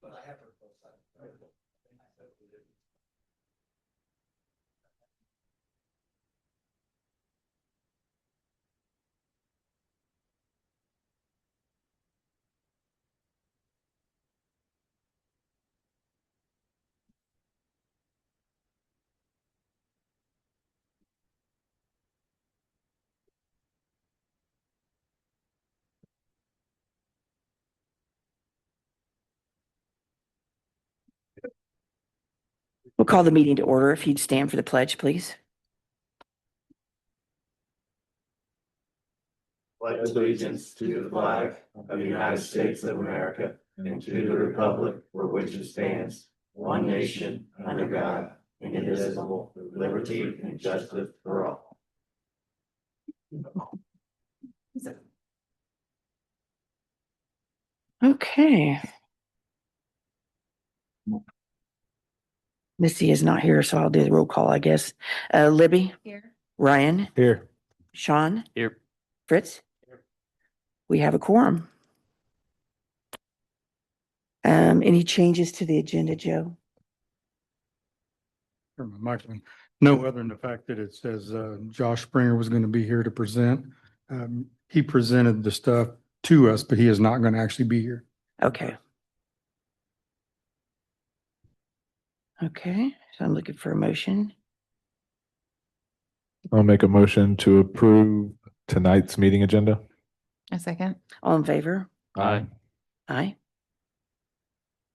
But I have heard both sides. We'll call the meeting to order. If you'd stand for the pledge, please. Pledge allegiance to the flag of the United States of America and to the republic for which it stands, one nation, under God, indivisible, with liberty and justice for all. Okay. Missy is not here, so I'll do the roll call, I guess. Libby? Here. Ryan? Here. Sean? Here. Fritz? We have a quorum. Any changes to the agenda, Joe? Michael, no other than the fact that it says Josh Springer was going to be here to present. He presented the stuff to us, but he is not going to actually be here. Okay. Okay, so I'm looking for a motion. I'll make a motion to approve tonight's meeting agenda. A second. All in favor? Aye. Aye.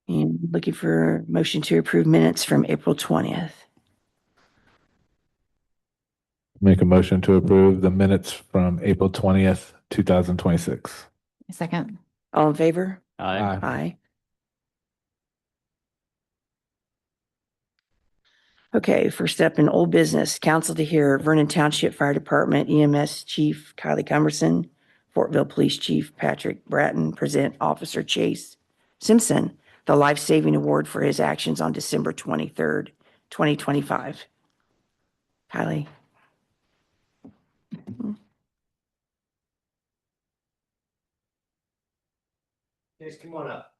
And looking for a motion to approve minutes from April 20th. Make a motion to approve the minutes from April 20th, 2026. A second. All in favor? Aye. Aye. Okay, first up in old business, council to hear Vernon Township Fire Department EMS Chief Kylie Cumberson, Fortville Police Chief Patrick Bratton present Officer Chase Simpson the life-saving award for his actions on December 23rd, 2025. Kylie. Chase, come on up.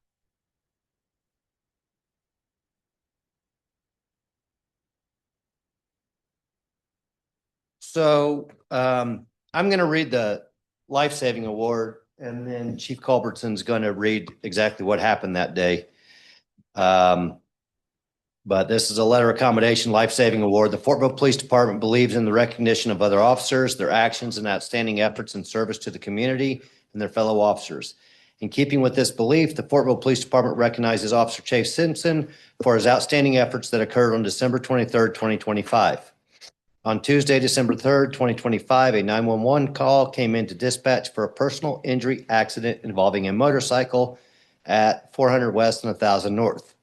So I'm going to read the life-saving award, and then Chief Culbertson's going to read exactly what happened that day. But this is a letter of commendation, life-saving award. The Fortville Police Department believes in the recognition of other officers, their actions and outstanding efforts in service to the community and their fellow officers. In keeping with this belief, the Fortville Police Department recognizes Officer Chase Simpson for his outstanding efforts that occurred on December 23rd, 2025. On Tuesday, December 3rd, 2025, a 911 call came into dispatch for a personal injury accident involving a motorcycle at 400 West and 1000 North.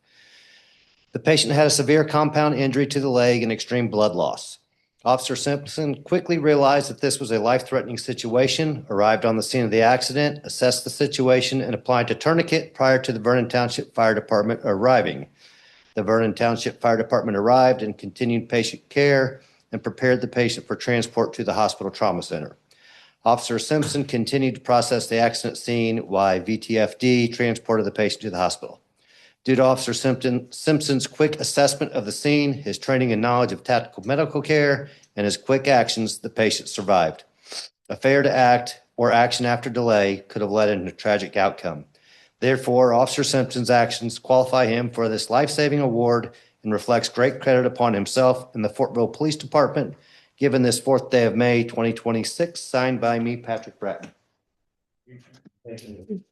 The patient had a severe compound injury to the leg and extreme blood loss. Officer Simpson quickly realized that this was a life-threatening situation, arrived on the scene of the accident, assessed the situation, and applied a tourniquet prior to the Vernon Township Fire Department arriving. The Vernon Township Fire Department arrived and continued patient care and prepared the patient for transport to the hospital trauma center. Officer Simpson continued to process the accident scene while VTFD transported the patient to the hospital. Due to Officer Simpson's quick assessment of the scene, his training and knowledge of tactical medical care, and his quick actions, the patient survived. A failure to act or action after delay could have led in a tragic outcome. Therefore, Officer Simpson's actions qualify him for this life-saving award and reflects great credit upon himself and the Fortville Police Department, given this 4th day of May, 2026, signed by me, Patrick Bratton. Thank you.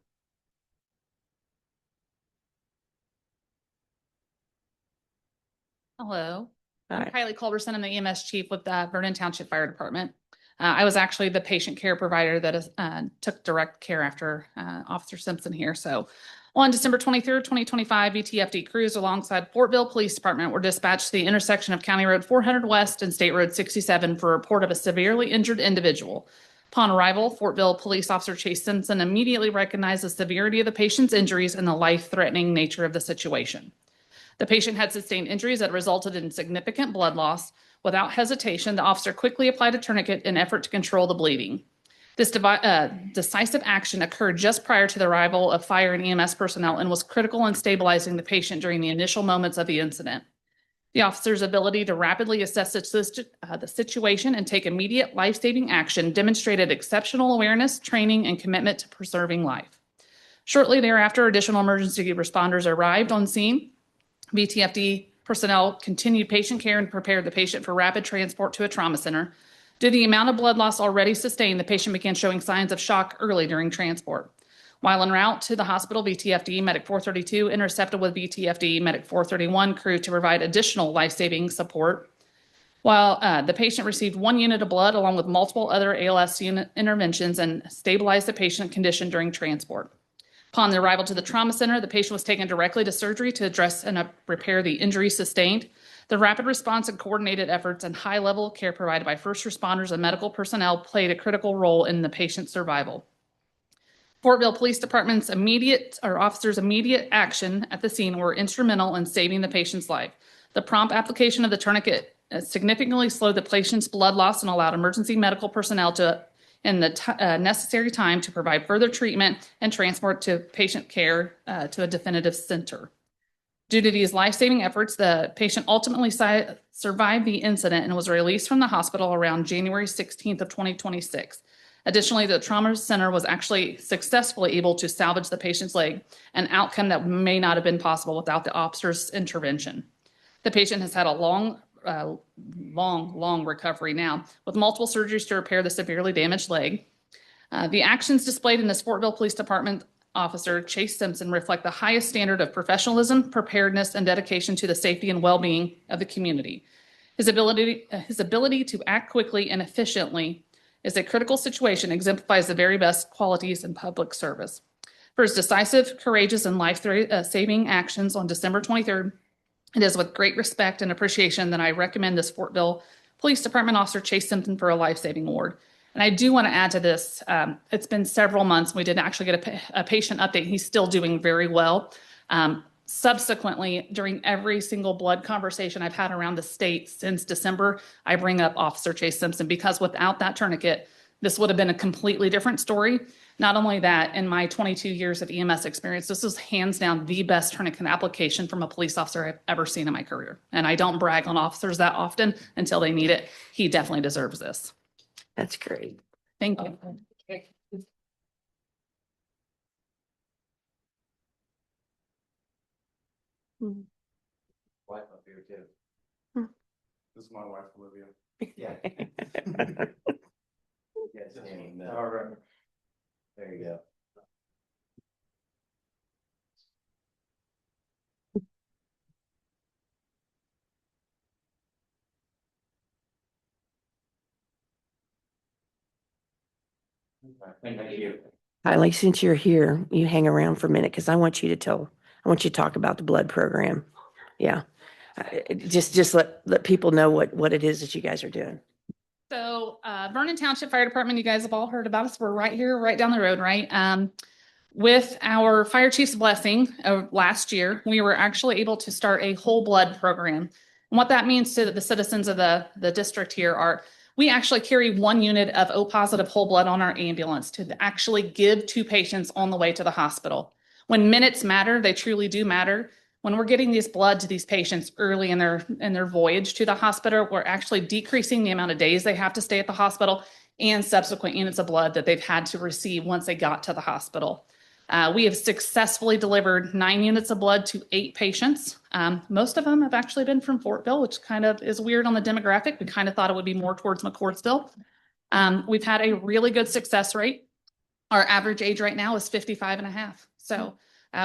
Hello. Hi. I'm Kylie Culberson. I'm the EMS chief with the Vernon Township Fire Department. I was actually the patient care provider that took direct care after Officer Simpson here. So on December 23rd, 2025, VTFD crews alongside Fortville Police Department were dispatched to the intersection of County Road 400 West and State Road 67 for a report of a severely injured individual. Upon arrival, Fortville Police Officer Chase Simpson immediately recognized the severity of the patient's injuries and the life-threatening nature of the situation. The patient had sustained injuries that resulted in significant blood loss. Without hesitation, the officer quickly applied a tourniquet in effort to control the bleeding. This decisive action occurred just prior to the arrival of fire and EMS personnel and was critical in stabilizing the patient during the initial moments of the incident. The officer's ability to rapidly assess the situation and take immediate life-saving action demonstrated exceptional awareness, training, and commitment to preserving life. Shortly thereafter, additional emergency responders arrived on scene. VTFD personnel continued patient care and prepared the patient for rapid transport to a trauma center. Due to the amount of blood loss already sustained, the patient began showing signs of shock early during transport. While en route to the hospital, VTFD Medic 432 intercepted with VTFD Medic 431 crew to provide additional life-saving support. While the patient received 1 unit of blood along with multiple other ALS unit interventions and stabilized the patient condition during transport. Upon the arrival to the trauma center, the patient was taken directly to surgery to address and repair the injury sustained. The rapid response and coordinated efforts and high-level care provided by first responders and medical personnel played a critical role in the patient's survival. Fortville Police Department's officers' immediate action at the scene were instrumental in saving the patient's life. The prompt application of the tourniquet significantly slowed the patient's blood loss and allowed emergency medical personnel in the necessary time to provide further treatment and transport to patient care to a definitive center. Due to these life-saving efforts, the patient ultimately survived the incident and was released from the hospital around January 16th of 2026. Additionally, the trauma center was actually successfully able to salvage the patient's leg, an outcome that may not have been possible without the officer's intervention. The patient has had a long recovery now, with multiple surgeries to repair the severely damaged leg. The actions displayed in this Fortville Police Department officer, Chase Simpson, reflect the highest standard of professionalism, preparedness, and dedication to the safety and well-being of the community. His ability to act quickly and efficiently is a critical situation, exemplifies the very best qualities in public service. For his decisive, courageous, and life-saving actions on December 23rd, it is with great respect and appreciation that I recommend this Fortville Police Department officer, Chase Simpson, for a life-saving award. And I do want to add to this, it's been several months. We didn't actually get a patient update. He's still doing very well. Subsequently, during every single blood conversation I've had around the state since December, I bring up Officer Chase Simpson, because without that tourniquet, this would have been a completely different story. Not only that, in my 22 years of EMS experience, this is hands down the best tourniquet application from a police officer I've ever seen in my career. And I don't brag on officers that often until they need it. He definitely deserves this. That's great. Thank you. Wife up here too. This is my wife, Olivia. Yeah. Yes, all right. There you go. Thank you. Kylie, since you're here, you hang around for a minute because I want you to talk about the blood program. Yeah. Just let people know what it is that you guys are doing. So Vernon Township Fire Department, you guys have all heard about us. We're right here, right down the road, right? With our fire chief's blessing of last year, we were actually able to start a whole blood program. And what that means to the citizens of the district here are, we actually carry 1 unit of O positive whole blood on our ambulance to actually give to patients on the way to the hospital. When minutes matter, they truly do matter. When we're getting this blood to these patients early in their voyage to the hospital, we're actually decreasing the amount of days they have to stay at the hospital and subsequent units of blood that they've had to receive once they got to the hospital. We have successfully delivered 9 units of blood to 8 patients. Most of them have actually been from Fortville, which kind of is weird on the demographic. We kind of thought it would be more towards McCourtsville. We've had a really good success rate. Our average age right now is 55 and a half. So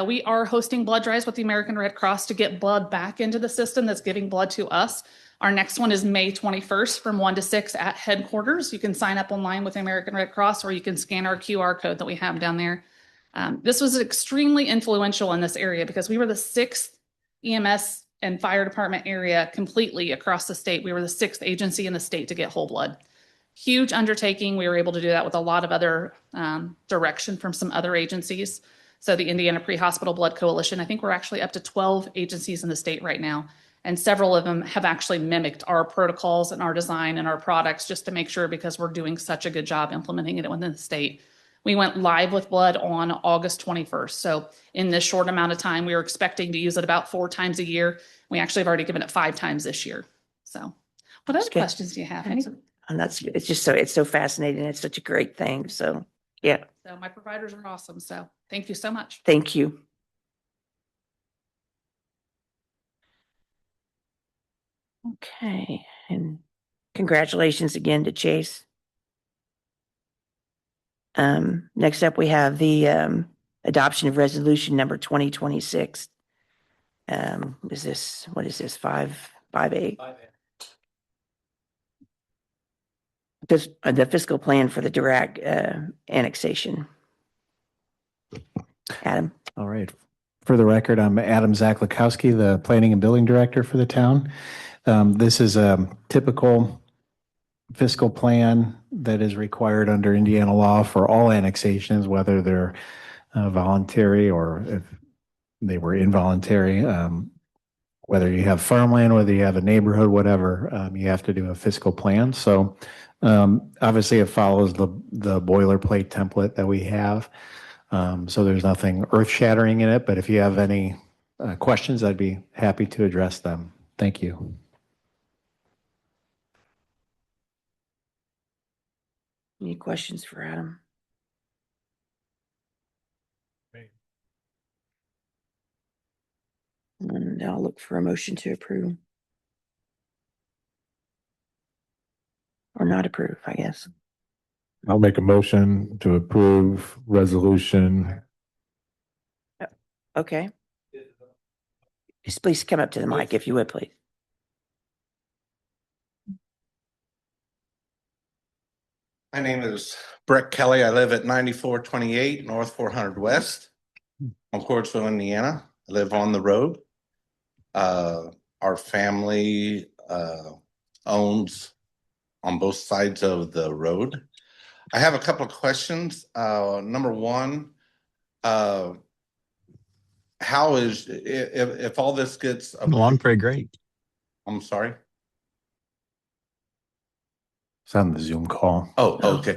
we are hosting blood drives with the American Red Cross to get blood back into the system that's giving blood to us. Our next one is May 21st from 1 to 6 at headquarters. You can sign up online with the American Red Cross, or you can scan our QR code that we have down there. This was extremely influential in this area because we were the 6th EMS and fire department area completely across the state. We were the 6th agency in the state to get whole blood. Huge undertaking. We were able to do that with a lot of other direction from some other agencies. So the Indiana Pre-Hospital Blood Coalition, I think we're actually up to 12 agencies in the state right now. And several of them have actually mimicked our protocols and our design and our products just to make sure, because we're doing such a good job implementing it within the state. We went live with blood on August 21st. So in this short amount of time, we were expecting to use it about 4 times a year. We actually have already given it 5 times this year. So what other Okay. questions do you have? And it's just it's so fascinating. It's such a great thing. So, yeah, So my providers are awesome. So thank you so much. thank you. Okay, and congratulations again to Chase. Next up, we have the adoption of resolution number 2026. What is this, 5A? The fiscal plan for the Dirac annexation. Adam? All right. For the record, I'm Adam Zaklakowski, the Planning and Building Director for the town. This is a typical fiscal plan that is required under Indiana law for all annexations, whether they're voluntary or if they were involuntary. Whether you have farmland, whether you have a neighborhood, whatever, you have to do a fiscal plan. So obviously it follows the boilerplate template that we have. So there's nothing earth-shattering in it, but if you have any questions, I'd be happy to address them. Thank you. Any questions for Adam? And I'll look for a motion to approve. Or not approve, I guess. I'll make a motion to approve resolution. Okay. Just please come up to the mic if you would, please. My name is Brett Kelly. I live at 9428 North 400 West, Concordsville, Indiana. I live on the road. Our family owns on both sides of the road. I have a couple of questions. Number one, how is, if all this gets, Along pretty great. I'm sorry. It's on the Zoom call. Oh, okay.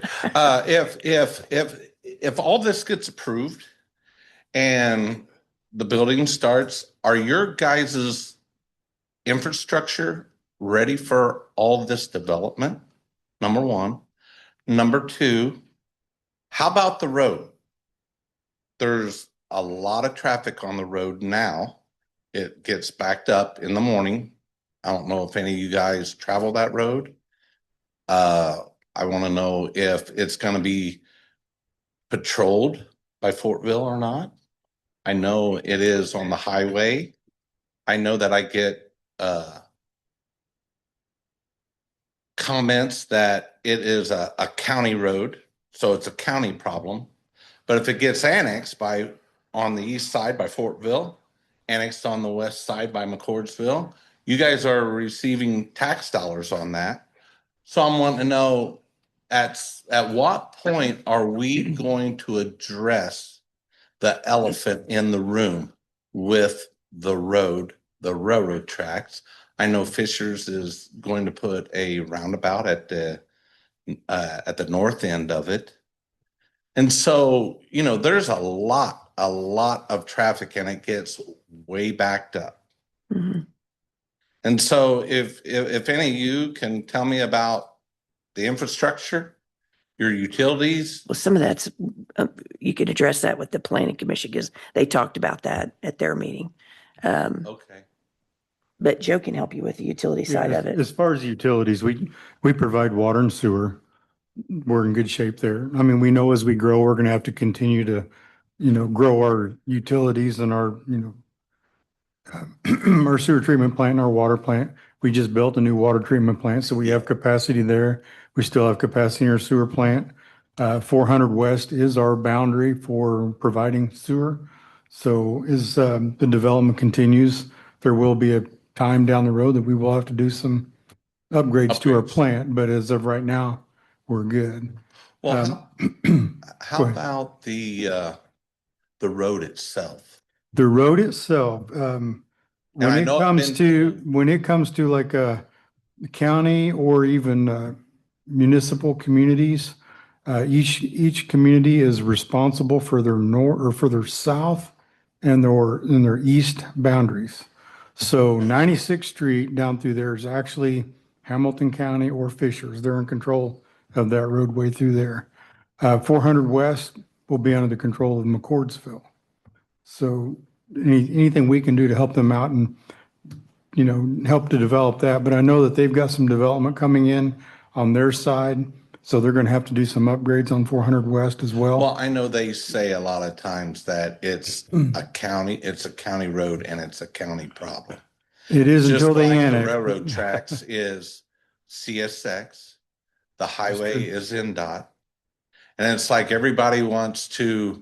If all this gets approved and the building starts, are your guys's infrastructure ready for all this development? Number one. Number two, how about the road? There's a lot of traffic on the road now. It gets backed up in the morning. I don't know if any of you guys travel that road. I want to know if it's going to be patrolled by Fortville or not. I know it is on the highway. I know that I get comments that it is a county road, so it's a county problem. But if it gets annexed by on the east side by Fortville, annexed on the west side by McCordsville, you guys are receiving tax dollars on that. So I'm wanting to know at what point are we going to address the elephant in the room with the railroad tracks? I know Fishers is going to put a roundabout at the north end of it. And so, you know, there's a lot of traffic and it gets way backed up. Mm-hmm. And so if any of you can tell me about the infrastructure, your utilities. Well, some of that's, you could address that with the planning commission because they talked about that at their meeting. Okay. But Joe can help you with the utility side of it. As far as utilities, we provide water and sewer. We're in good shape there. I mean, we know as we grow, we're going to have to continue to, grow our utilities and our, our sewer treatment plant and our water plant. We just built a new water treatment plant, so we have capacity there. We still have capacity in our sewer plant. 400 West is our boundary for providing sewer. So as the development continues, there will be a time down the road that we will have to do some upgrades to our plant, but as of right now, we're good. Well, how go ahead. about the road itself? The road itself, And I know I've been- when it comes to like a county or even municipal communities, each community is responsible for their north or for their south and their east boundaries. So 96th Street down through there is actually Hamilton County or Fishers. They're in control of that roadway through there. 400 West will be under the control of McCordsville. So anything we can do to help them out and, help to develop that. But I know that they've got some development coming in on their side. So they're going to have to do some upgrades on 400 West as well. Well, I know they say a lot of times that it's a county road and it's a county problem. It is Just until they like the annex. railroad tracks is CSX, the highway is NDOT. And it's like everybody wants to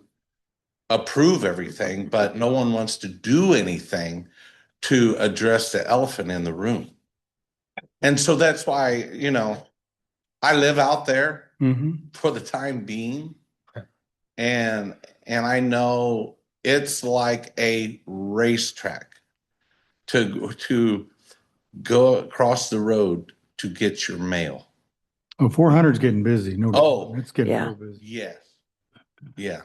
approve everything, but no one wants to do anything to address the elephant in the room. And so that's why, I live out there Mhm. for the time being. And I know it's like a racetrack to go across the road to get your mail. Oh, 400 is getting busy. No, Oh, it's getting yeah. real busy. Yes. Yeah.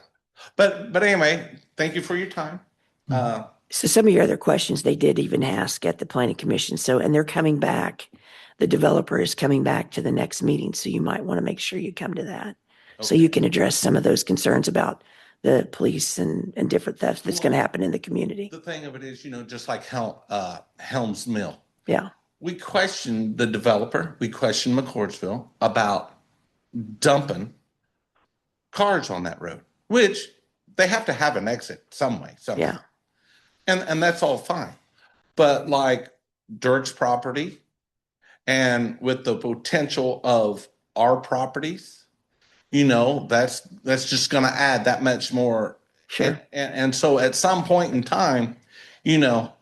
But anyway, thank you for your time. So some of your other questions, they did even ask at the planning commission. So, and they're coming back. The developer is coming back to the next meeting. So you might want to make sure you come to that. So Okay. you can address some of those concerns about the police and different theft that's going to happen in the community. The thing of it is, just like Helms Mill. Yeah. We questioned the developer, we questioned McCordsville about dumping cars on that road, which they have to have an exit some way, somehow. Yeah. And that's all fine. But like Dirk's property and with the potential of our properties, that's just going to add that much more. Sure. And so at some point in time, you're not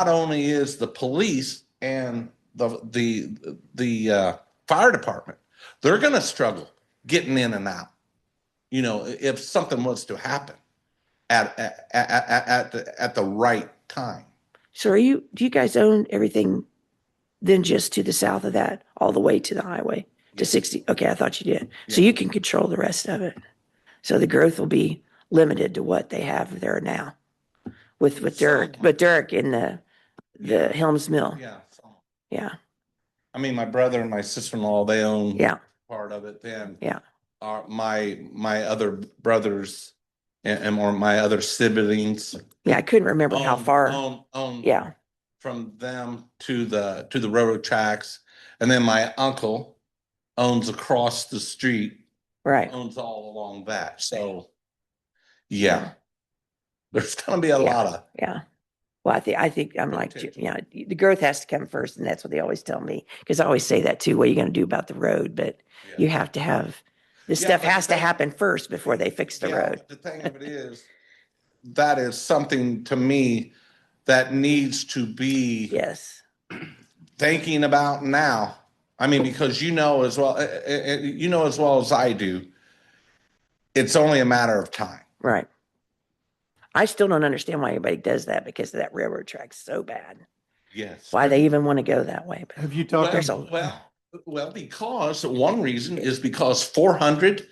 only is the police and the fire department, they're going to struggle getting in and out. If something was to happen at the right time. So do you guys own everything then just to the south of that, all the way to the highway to 60? Okay, I thought you did. So you can control the rest of it. So the growth will be limited to what they have there now with Dirk, but Dirk in the Helms Mill. Yeah. Yeah. I mean, my brother and my sister-in-law, they own Yeah. part of it. Then Yeah. my other brothers and or my other siblings. Yeah. I couldn't remember how far. Own Yeah. from them to the railroad tracks, and then my uncle owns across the street. Right. Owns all along that. So, yeah, there's going to be a lot of. Yeah. Well, I think I'm like, Potential. the growth has to come first. And that's what they always tell me. Because I always say that too. What are you going to do about the road? But you have to have, this stuff but has to happen first before they fix the road. The thing of it is, that is something to me that needs to be Yes. thinking about now. I mean, because as well as I do, it's only a matter of time. Right. I still don't understand why anybody does that because that railroad track's so bad. Yes. Why they even want to go that way. But Have you talked? Well, because one reason is because 400,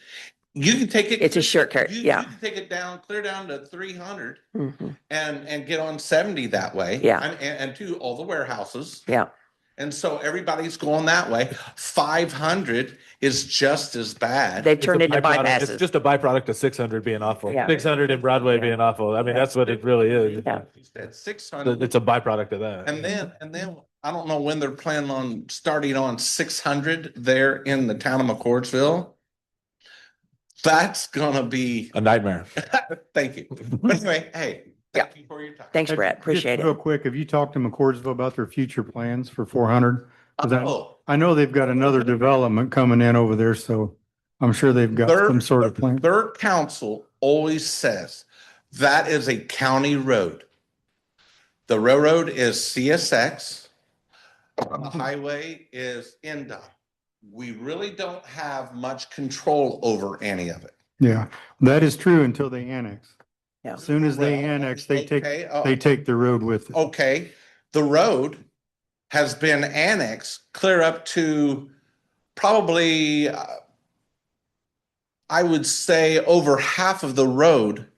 you can take it. It's a shortcut. You Yeah. can take it clear down to 300 Mhm. and get on 70 that way. Yeah. And to all the warehouses. Yeah. And so everybody's going that way. 500 is just as bad. They've turned It's a into byproduct. It's bypasses. just a byproduct of 600 being awful. Yeah. 600 and Broadway being awful. I mean, that's what it really is. Yeah. At 600. It's a byproduct of that. And then I don't know when they're planning on starting on 600 there in the town of McCordsville. That's gonna be A nightmare. thank you. But anyway, hey, thank you for your time. Thanks, Brett. Appreciate Real it. quick, have you talked to McCordsville about their future plans for 400? 'Cause Oh, I know they've got another development coming in over there, so I'm sure they've got some sort of plan. Their council always says that is a county road. The railroad is CSX. The highway is NDOT. We really don't have much control over any of it. Yeah, that is true until they annex. As soon as they annex, they Okay, take the road with it. okay, the road has been annexed clear up to probably, I would say over half of the road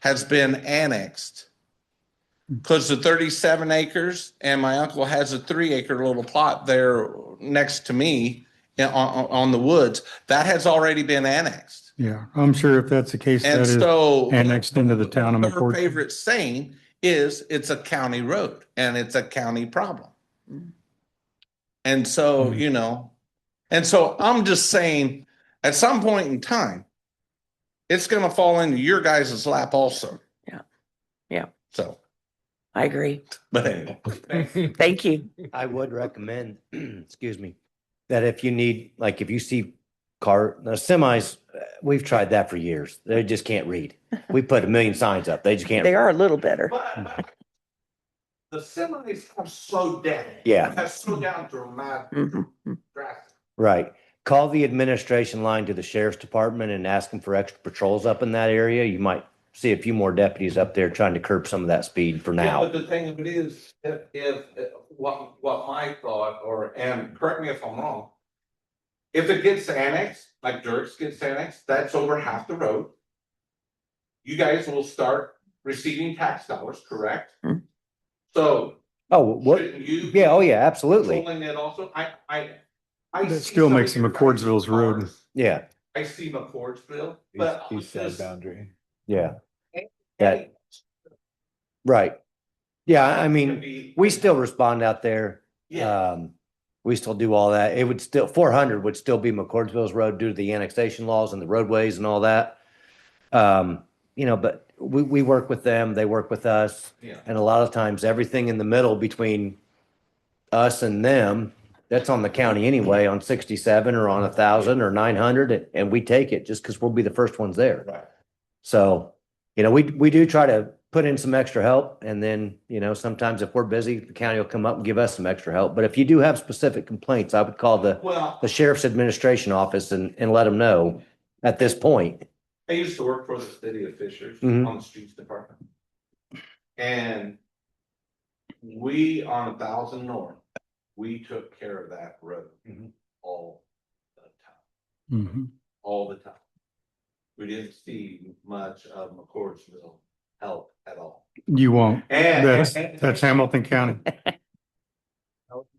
has been annexed. Because the 37 acres and my uncle has a 3 acre little plot there next to me on the woods, that has already been annexed. Yeah, I'm sure if that's the case, that And is so annexed into the town of her McCord. favorite saying is it's a county road and it's a county problem. And so, and so I'm just saying at some point in time, it's going to fall into your guys' lap also. Yeah. Yeah. So, I agree. but anyway. Thank you. I would recommend, excuse me, that if you need, like, if you see semis, we've tried that for years. They just can't read. We put a million signs up. They just can't. They are a little better. But the semis have slowed down. Yeah. Have slowed down dramatically. Mhm. Right. Call the administration line to the sheriff's department and ask them for extra patrols up in that area. You might see a few more deputies up there trying to curb some of that speed for Yeah, now. but the thing of it is, if what my thought, and correct me if I'm wrong, if it gets annexed, like Dirk's gets annexed, that's over half the road. You guys will start receiving tax dollars, correct? Hmm. So Oh, what? shouldn't you? Yeah. Oh, yeah, absolutely. Controlling it also. I That see still some makes of your McCordsville's guys' road. cars. Yeah. I see McCordsville, but East side just- boundary. Yeah. That, right. Yeah. I mean, we still respond out there. Yeah. We still do all that. It would still, 400 would still be McCordsville's road due to the annexation laws and the roadways and all that. But we work with them, they work with us. Yeah. And a lot of times, everything in the middle between us and them, that's on the county anyway, on 67 or on 1,000 or 900, and we take it just because we'll be the first ones there. Right. So, we do try to put in some extra help, and then, sometimes if we're busy, the county will come up and give us some extra help. But if you do have specific complaints, I would call Well, the sheriff's administration office and let them know at this point. I used to work for the city of Fishers Mhm. on the streets department. And we on 1,000 North, we took care of that road all the time, Mhm. all the time. We didn't see much of McCordsville help at all. You won't. And That's Hamilton County.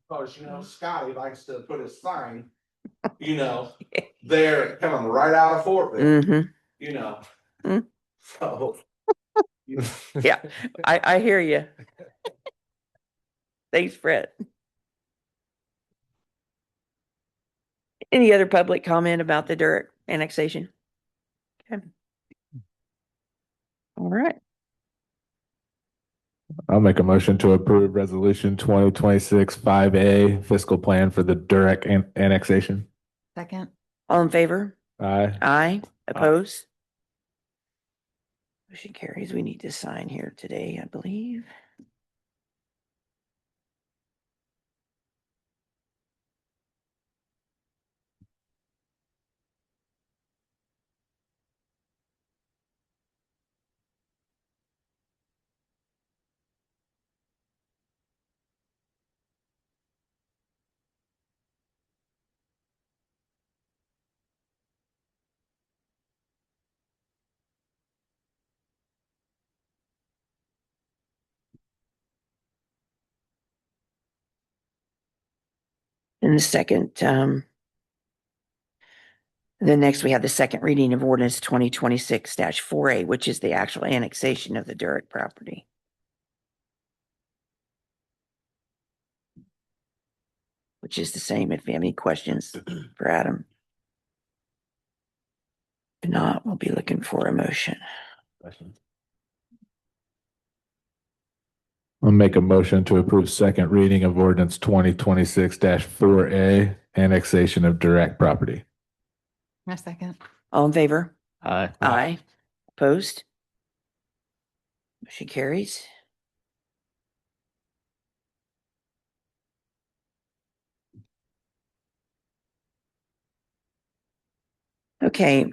because, Scotty likes to put his sign, they're coming right out of Fortville, Mm-hmm. So. Yeah, I hear you. Thanks, Brett. Any other public comment about the Durham annexation? Okay. All right. I'll make a motion to approve resolution 2026-5A fiscal plan for the Durack annexation. Second. All in favor? Aye. Aye. Opposed? Motion carries. We need to sign here today, I believe. And then next we have the second reading of ordinance 2026-4A, which is the actual annexation of the Durham property. Which is the same if you have any questions for Adam. If not, we'll be looking for a motion. I'll make a motion to approve second reading of ordinance 2026-4A annexation of direct property. A second. All in favor? Aye. Aye. Opposed? Motion carries. Okay,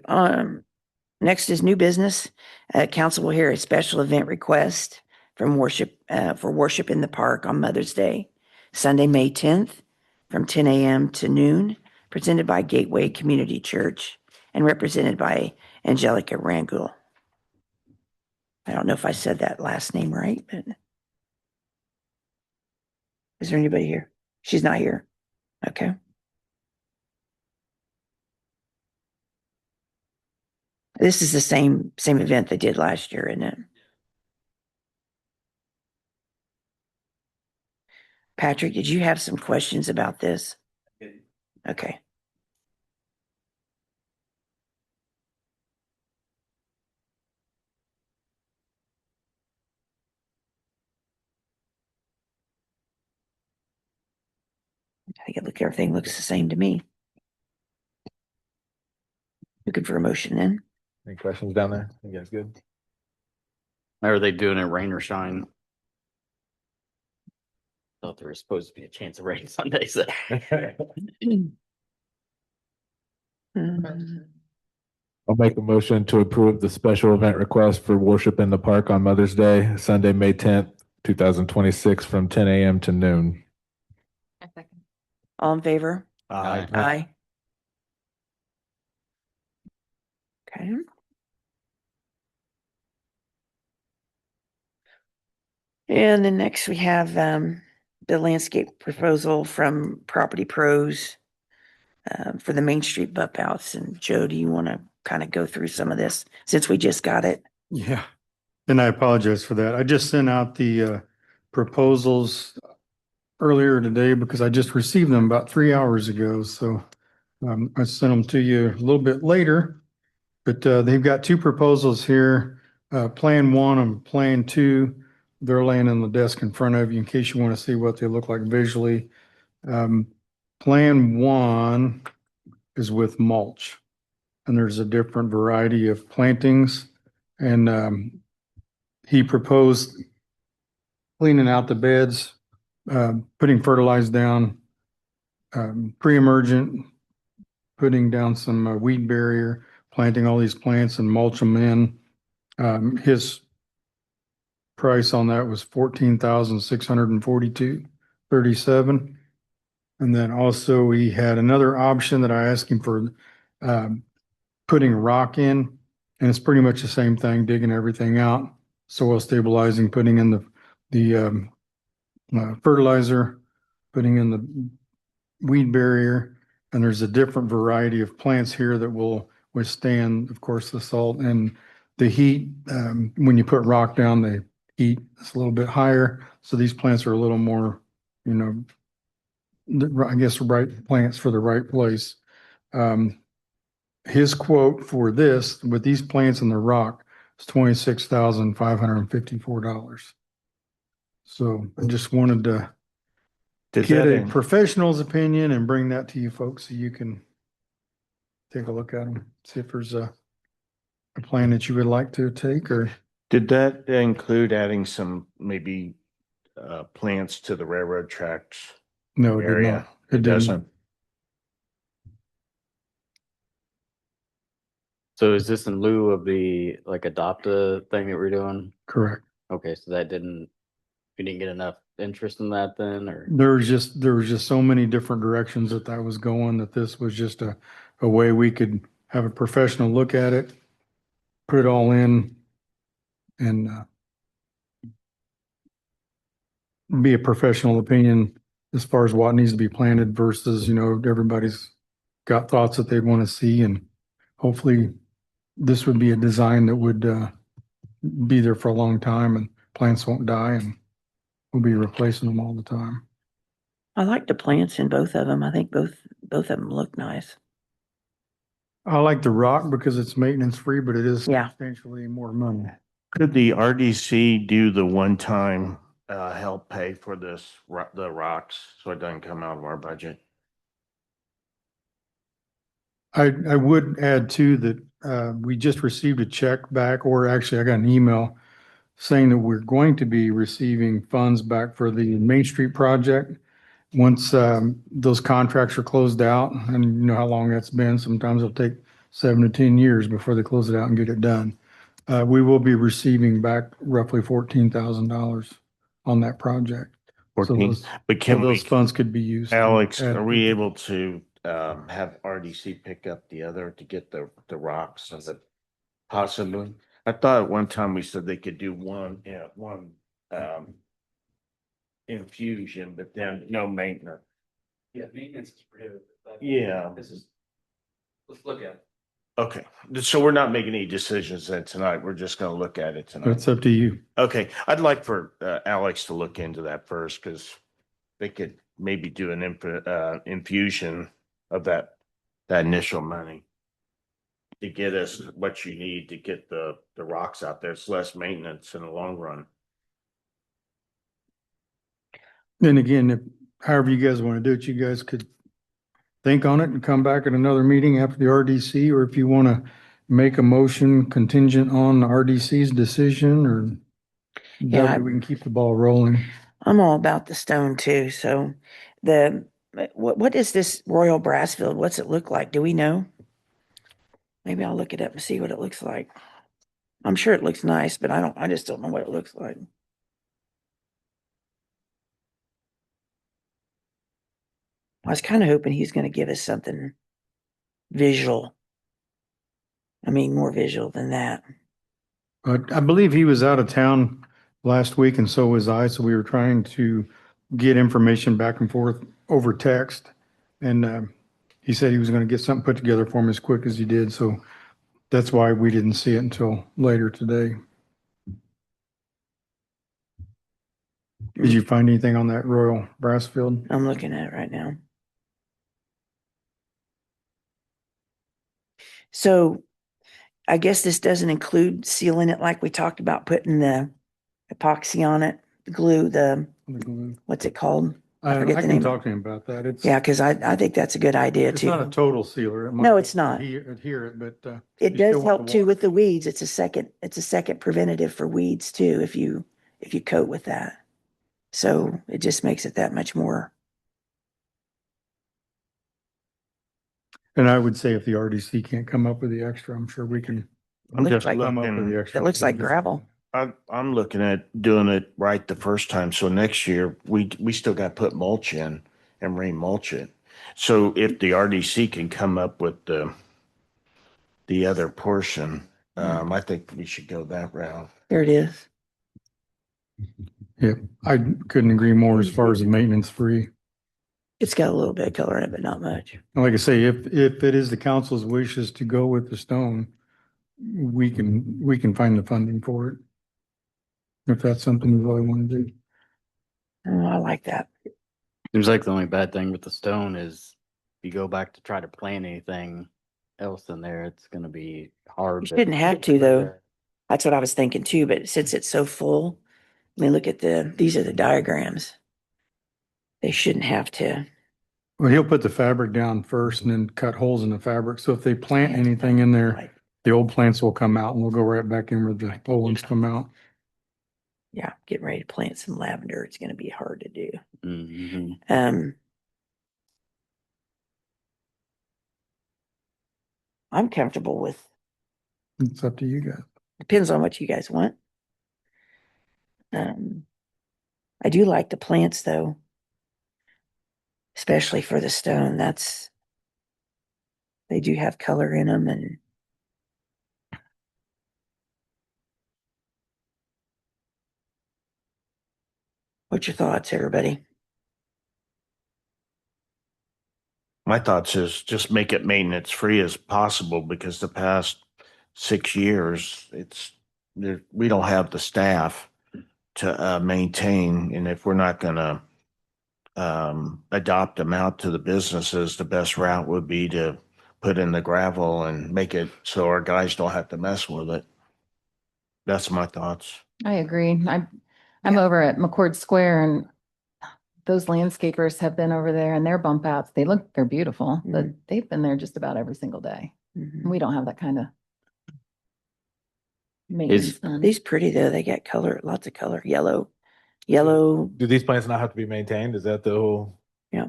Next is new business. Council will hear a special event request from for worship in the park on Mother's Day, Sunday, May 10th, from 10 a.m. to noon, presented by Gateway Community Church and represented by Angelica Rangel. I don't know if I said that last name right, but is there anybody here? She's not here. Okay. This is the same event they did last year, isn't it? Patrick, did you have some questions about this? Okay. I think everything looks the same to me. Looking for a motion then. Any questions down there? You guys good? Are they doing it rain or shine? Thought there was supposed to be a chance of rain Sunday, so. I'll make a motion to approve the special event request for worship in the park on Mother's Day, Sunday, May 10th, 2026, from 10 a.m. to noon. All in favor? Aye. Aye. Okay. And then next we have the landscape proposal from Property Pros for the Main Street bump outs. And Joe, do you want to kind of go through some of this since we just got it? Yeah, and I apologize for that. I just sent out the proposals earlier today because I just received them about 3 hours ago. So I sent them to you a little bit later, but they've got two proposals here, Plan 1 and Plan 2. They're laying on the desk in front of you in case you want to see what they look like visually. Plan 1 is with mulch, and there's a different variety of plantings. And he proposed cleaning out the beds, putting fertilizer down, pre-emergent, putting down some weed barrier, planting all these plants and mulch them in. His price on that was $14,642.37. And then also he had another option that I asked him for putting rock in, and it's pretty much the same thing, digging everything out, soil stabilizing, putting in the fertilizer, putting in the weed barrier, and there's a different variety of plants here that will withstand, of course, the salt and the heat. When you put rock down, the heat is a little bit higher, so these plants are a little more, I guess, right plants for the right place. His quote for this, with these plants and the rock, is $26,554. So I just wanted to get a professional's opinion and bring that to you folks so you can take a look at them, see if there's a plan that you would like to take. Or Did that include adding some maybe plants to the railroad tracks no, it did area? not. It doesn't. So is this in lieu of the adopt-a thing that we're doing? Correct. Okay, so you didn't get enough interest in that then, or? There was just so many different directions that was going, that this was just a way we could have a professional look at it, put it all in, and be a professional opinion as far as what needs to be planted versus, everybody's got thoughts that they want to see, and hopefully this would be a design that would be there for a long time and plants won't die, and we'll be replacing them all the time. I like the plants in both of them. I think both of them look nice. I like the rock because it's maintenance free, but it is Yeah. substantially more money. Could the RDC do the one-time help pay for the rocks so it doesn't come out of our budget? I would add too that we just received a check back, or actually I got an email saying that we're going to be receiving funds back for the Main Street project. Once those contracts are closed out, and you know how long that's been, sometimes it'll take 7 to 10 years before they close it out and get it done. We will be receiving back roughly $14,000 on that project. So 14. those, But so can we, those funds could be used. to Alex, add- are we able to have RDC pick up the other to get the rocks and the possibly? I thought at one time we said they could do one infusion, but then no maintenance. Yeah, maintenance is prohibited. Yeah. Let's look at it. Okay, so we're not making any decisions then tonight. We're just gonna look at it tonight. It's up to you. Okay, I'd like for Alex to look into that first because they could maybe do an infusion of that initial money to get us what you need to get the rocks out there. It's less maintenance in the long run. And again, if, however you guys want to do it, you guys could think on it and come back at another meeting after the RDC, or if you want to make a motion contingent on RDC's decision, or Yeah, that way we can keep the ball rolling. I'm all about the stone too. So what is this Royal Brassfield? What's it look like? Do we know? Maybe I'll look it up and see what it looks like. I'm sure it looks nice, but I just don't know what it looks like. I was kind of hoping he's going to give us something visual. I mean, more visual than that. But I believe he was out of town last week and so was I, so we were trying to get information back and forth over text. And he said he was going to get something put together for me as quick as he did, so that's why we didn't see it until later today. Did you find anything on that Royal Brassfield? I'm looking at it right now. So I guess this doesn't include sealing it like we talked about, putting the epoxy on it, the glue, The glue? what's it called? I forget the can name. talk to him about that. It's, Yeah, because I think that's a good idea it's not a too. total sealer. It might No, it's not. adhere it, but It you still does want help the too water. with the weeds. It's a second preventative for weeds too, if you coat with that. So it just makes it that much more. And I would say if the RDC can't come up with the extra, I'm sure we can I'm Looks just like- come up with the looking, extra. It looks like gravel. I'm looking at doing it right the first time. So next year, we still got to put mulch in and re-mulch it. So if the RDC can come up with the other portion, I think we should go that route. There it is. Yeah, I couldn't agree more as far as the maintenance free. It's got a little bit of color in it, but not much. And like I say, if it is the council's wishes to go with the stone, we can find the funding for it. If that's something you really want to do. Oh, I like that. Seems like the only bad thing with the stone is if you go back to try to plant anything else in there, it's gonna be hard. You shouldn't have to though. That's what I was thinking too, but since it's so full, I mean, look at these are the diagrams. They shouldn't have to. Well, he'll put the fabric down first and then cut holes in the fabric. So if they plant anything in there, the old plants will come out and we'll go right back in where the old ones come out. Yeah, getting ready to plant some lavender. It's going to be hard to do. Mhm. I'm comfortable with, It's up to you guys. depends on what you guys want. I do like the plants though, especially for the stone. They do have color in them and what's your thoughts, everybody? My thoughts is just make it maintenance free as possible because the past 6 years, we don't have the staff to maintain. And if we're not gonna adopt them out to the businesses, the best route would be to put in the gravel and make it so our guys don't have to mess with it. That's my thoughts. I agree. I'm over at McCord Square and those landscapers have been over there and their bump outs, they're beautiful, but they've been there just about every single day. Mhm. We don't have that kind of maintenance done. These pretty though. They got color, lots of color, yellow. Do these plants not have to be maintained? Is that the whole? Yeah.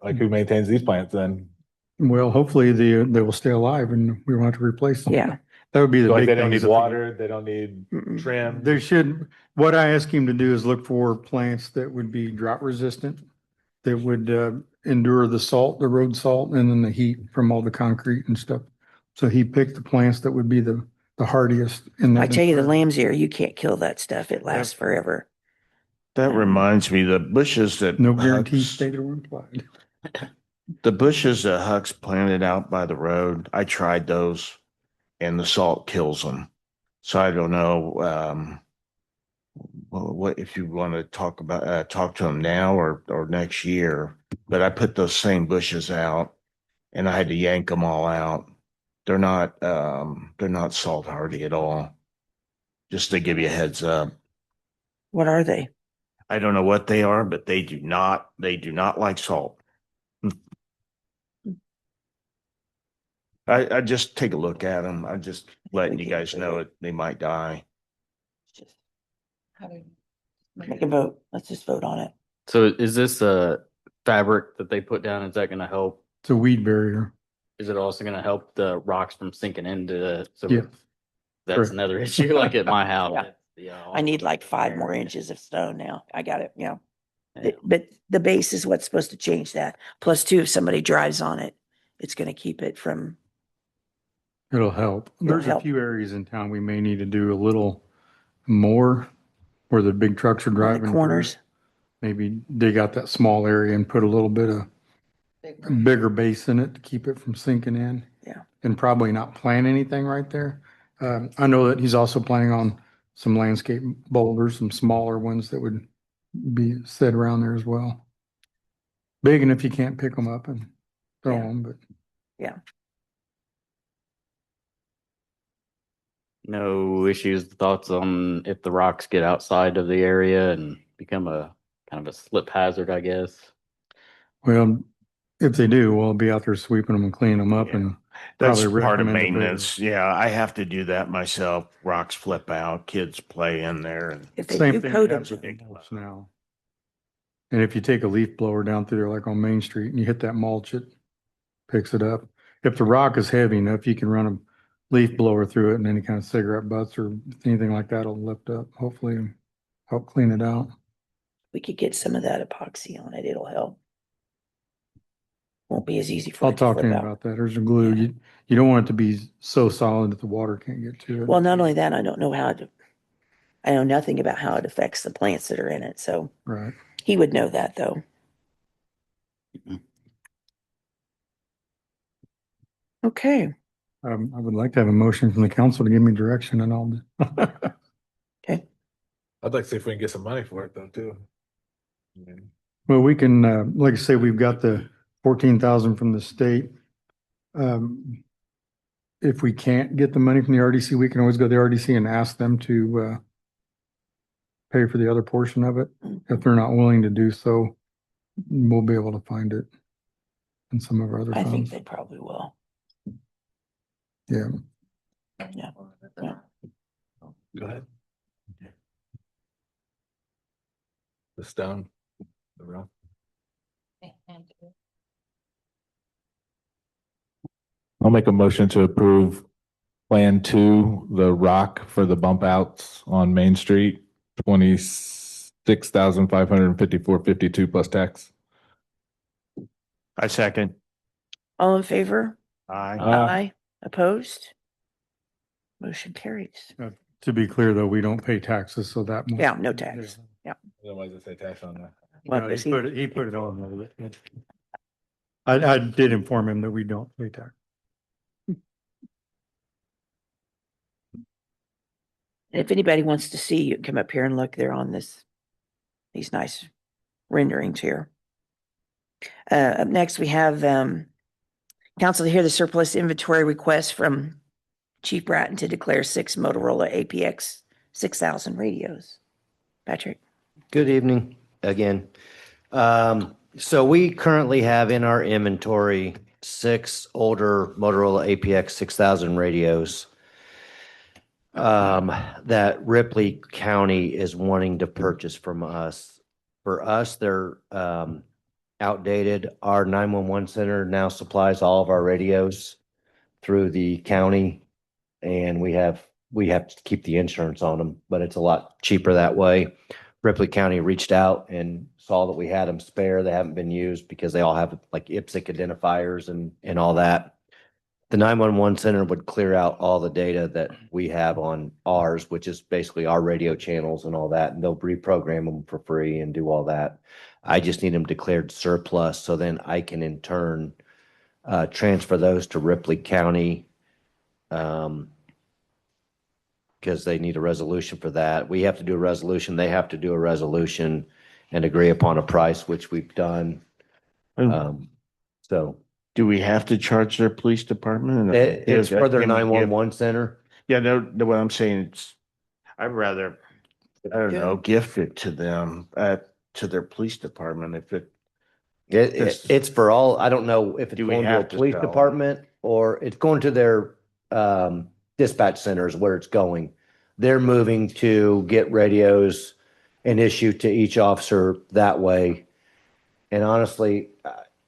Like who maintains these plants then? Well, hopefully they will stay alive and we won't have to replace them. Yeah. That would be the Like big they thing. don't is need if we- water, they don't need Mm-mm. trim. They should, what I asked him to do is look for plants that would be drought resistant, that would endure the salt, the road salt, and then the heat from all the concrete and stuff. So he picked the plants that would be the hardiest in I that. tell you, the environment. lamb's ear, you can't kill that stuff. It lasts forever. That reminds me, the bushes that No guarantee Huck's- state or applied. the bushes that Huck's planted out by the road, I tried those and the salt kills them. So I don't know, what if you want to talk to them now or next year, but I put those same bushes out and I had to yank them all out. They're not salt hardy at all. Just to give you a heads up. What are they? I don't know what they are, but they do not like salt. I just take a look at them. I'm just letting you guys know it. They might die. Make a vote. Let's just vote on it. So is this a fabric that they put down? Is that going to help? It's a weed barrier. Is it also going to help the rocks from sinking into the, so Yeah. that's Correct. another issue like at my house. Yeah. It's the, I need like 5 more inches of stone now. I got it, Yeah. But the base is what's supposed to change that. Plus 2, if somebody drives on it, it's gonna keep it from, It'll help. There's a help. few areas in town we may need to do a little more where the big trucks are on driving. the through. corners. Maybe dig out that small area and put a little bit of bigger base in it to keep it from sinking in. Yeah. And probably not plant anything right there. I know that he's also planning on some landscape boulders, some smaller ones that would be set around there as well. Big enough you can't pick them up and throw Yeah. them, but No issues, thoughts on if the rocks get outside of the area and become a kind of a slip hazard, I guess. well, if they do, we'll be out there sweeping them and cleaning them up Yeah. and That's probably part of recommend a favor. maintenance. Yeah, I have to do that myself. Rocks flip out, kids play in there and If they Same do thing coat them, happens with the mulch now. And if you take a leaf blower down through there like on Main Street and you hit that mulch, it picks it up. If the rock is heavy enough, you can run a leaf blower through it and any kind of cigarette butts or anything like that will lift up, hopefully and help clean it out. we could get some of that epoxy on it. It'll help. Won't be as easy for I'll it to talk to flip him out. about that. There's a glue. Yeah. You don't want it to be so solid that the water can't get to it. Well, not only that, I don't know I know nothing about how it affects the plants that are in it, so Right. he would know that though. Okay, I would like to have a motion from the council to give me direction and all. okay. I'd like to see if we can get some money for it though, too. Well, we can, like I say, we've got the 14,000 from the state. If we can't get the money from the RDC, we can always go to the RDC and ask them to pay for the other portion of it. If they're not willing to do so, we'll be able to find it in some of our other I think funds. they probably will. Yeah. Yeah. Go ahead. The stone, the rock. I'll make a motion to approve Plan 2, the rock for the bump outs on Main Street, 26,554.52 plus tax. I second. All in favor? Aye. Aye. Opposed? Motion carries. To be clear, though, we don't pay taxes, so that. Yeah, no tax. Yeah. Otherwise, I say tax on that. What No, was he put it on there. I did inform him that we don't pay tax. If anybody wants to see, you can come up here and look. They're on these nice renderings here. Up next, we have council to hear the surplus inventory request from Chief Bratton to declare 6 Motorola APX 6000 radios. Patrick? Good evening again. So we currently have in our inventory 6 older Motorola APX 6000 radios that Ripley County is wanting to purchase from us. For us, they're outdated. Our 911 center now supplies all of our radios through the county. And we have to keep the insurance on them, but it's a lot cheaper that way. Ripley County reached out and saw that we had them spare. They haven't been used because they all have like IPSC identifiers and all that. The 911 center would clear out all the data that we have on ours, which is basically our radio channels and all that, and they'll reprogram them for free and do all that. I just need them declared surplus, so then I can in turn transfer those to Ripley County, because they need a resolution for that. We have to do a resolution, they have to do a resolution and agree upon a price, which we've done. So Do we have to charge their police department? it's for their Can we give- 911 center. Yeah, no, what I'm saying is, I'd rather, I don't know, gift it to them, to their police department if it. It's for all, I don't know if it's Do we going to a have to police sell it? department or it's going to their dispatch centers where it's going. They're moving to get radios and issue to each officer that way. And honestly,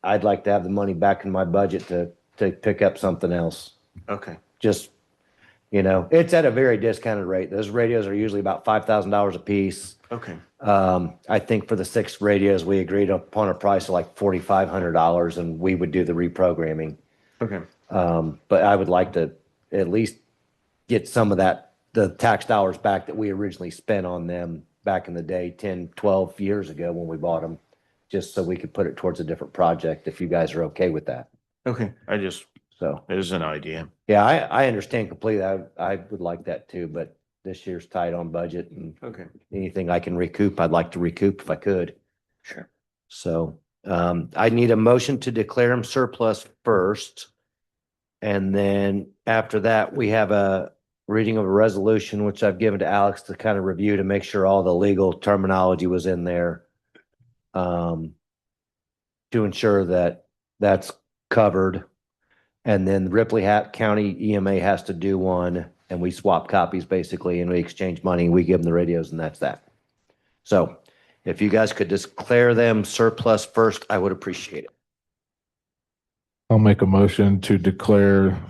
I'd like to have the money back in my budget to pick up something else. Okay. Just, it's at a very discounted rate. Those radios are usually about $5,000 a piece. Okay. I think for the 6 radios, we agreed upon a price of like $4,500 and we would do the reprogramming. Okay. But I would like to at least get some of the tax dollars back that we originally spent on them back in the day, 10, 12 years ago when we bought them, just so we could put it towards a different project if you guys are okay with that. Okay. So, It is an idea. yeah, I understand completely. I would like that too, but this year's tight on budget and Okay. anything I can recoup, I'd like to recoup if I could. Sure. So, I need a motion to declare them surplus first. And then after that, we have a reading of a resolution, which I've given to Alex to kind of review to make sure all the legal terminology was in there. To ensure that that's covered. And then Ripley County EMA has to do one and we swap copies basically and we exchange money. We give them the radios and that's that. So if you guys could declare them surplus first, I would appreciate it. I'll make a motion to declare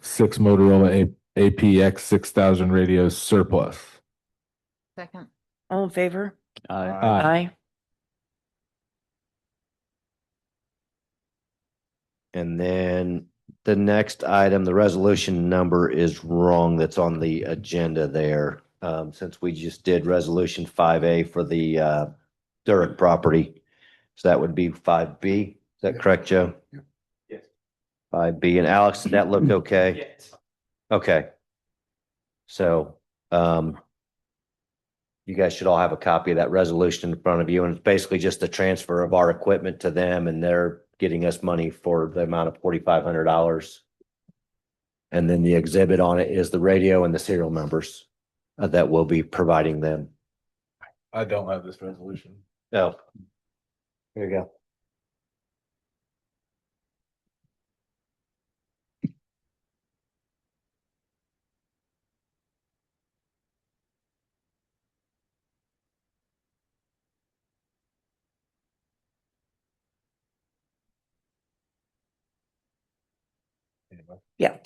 6 Motorola APX 6000 radios surplus. Second. All in favor? Aye. Aye. And then the next item, the resolution number is wrong. That's on the agenda there. Since we just did resolution 5A for the Durrick property. So that would be 5B. Is that correct, Joe? Yes. 5B. And Alex, did that look okay? Yes. Okay. So, you guys should all have a copy of that resolution in front of you. And it's basically just the transfer of our equipment to them and they're getting us money for the amount of $4,500. And then the exhibit on it is the radio and the serial numbers that we'll be providing them. I don't have this resolution. Oh, here you go. Yeah.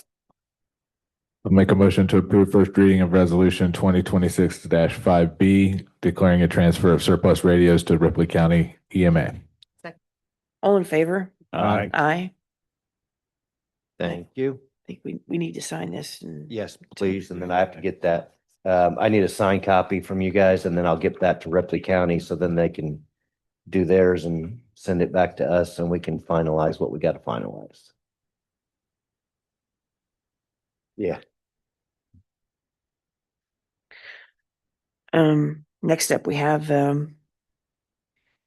I'll make a motion to approve first reading of resolution 2026-5B, declaring a transfer of surplus radios to Ripley County EMA. All in favor? Aye. Aye. Thank you. I think we need to sign this and Yes, please. And then I have to get that. I need a signed copy from you guys and then I'll get that to Ripley County so then they can do theirs and send it back to us and we can finalize what we got to finalize. Yeah. Next up, we have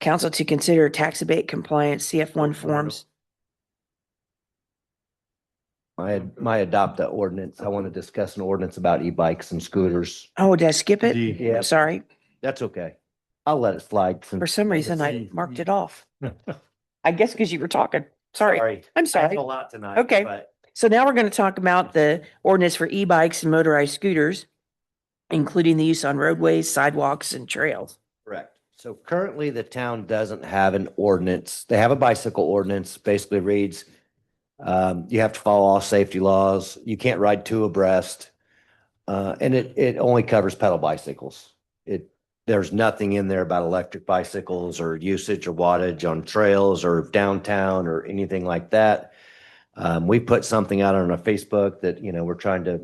council to consider tax abate compliance CF1 forms. My adopt a ordinance. I want to discuss an ordinance about e-bikes and scooters. Oh, did I skip it? Yeah. Sorry. That's okay. I'll let it slide. For some reason, I marked it off. I guess because you were talking. Sorry. I'm I sorry. have a lot tonight. Okay. but So now we're going to talk about the ordinance for e-bikes and motorized scooters, including the use on roadways, sidewalks, and trails. Correct. So currently, the town doesn't have an ordinance. They have a bicycle ordinance, basically reads, you have to follow all safety laws. You can't ride two abreast. And it only covers pedal bicycles. There's nothing in there about electric bicycles or usage or wattage on trails or downtown or anything like that. We put something out on our Facebook that, we're trying to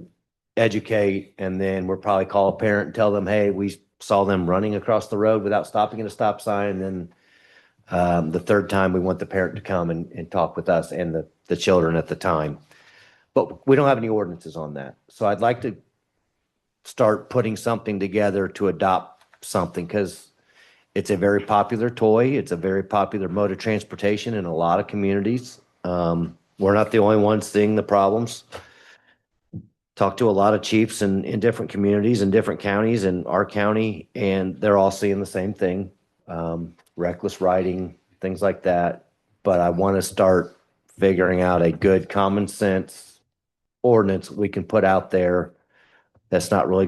educate, and then we'll probably call a parent and tell them, hey, we saw them running across the road without stopping at a stop sign. And then the third time, we want the parent to come and talk with us and the children at the time. But we don't have any ordinances on that. So I'd like to start putting something together to adopt something, because it's a very popular toy. It's a very popular mode of transportation in a lot of communities. We're not the only ones seeing the problems. Talk to a lot of chiefs in different communities and different counties in our county, and they're all seeing the same thing. Reckless riding, things like that. But I want to start figuring out a good common sense ordinance we can put out there that's not really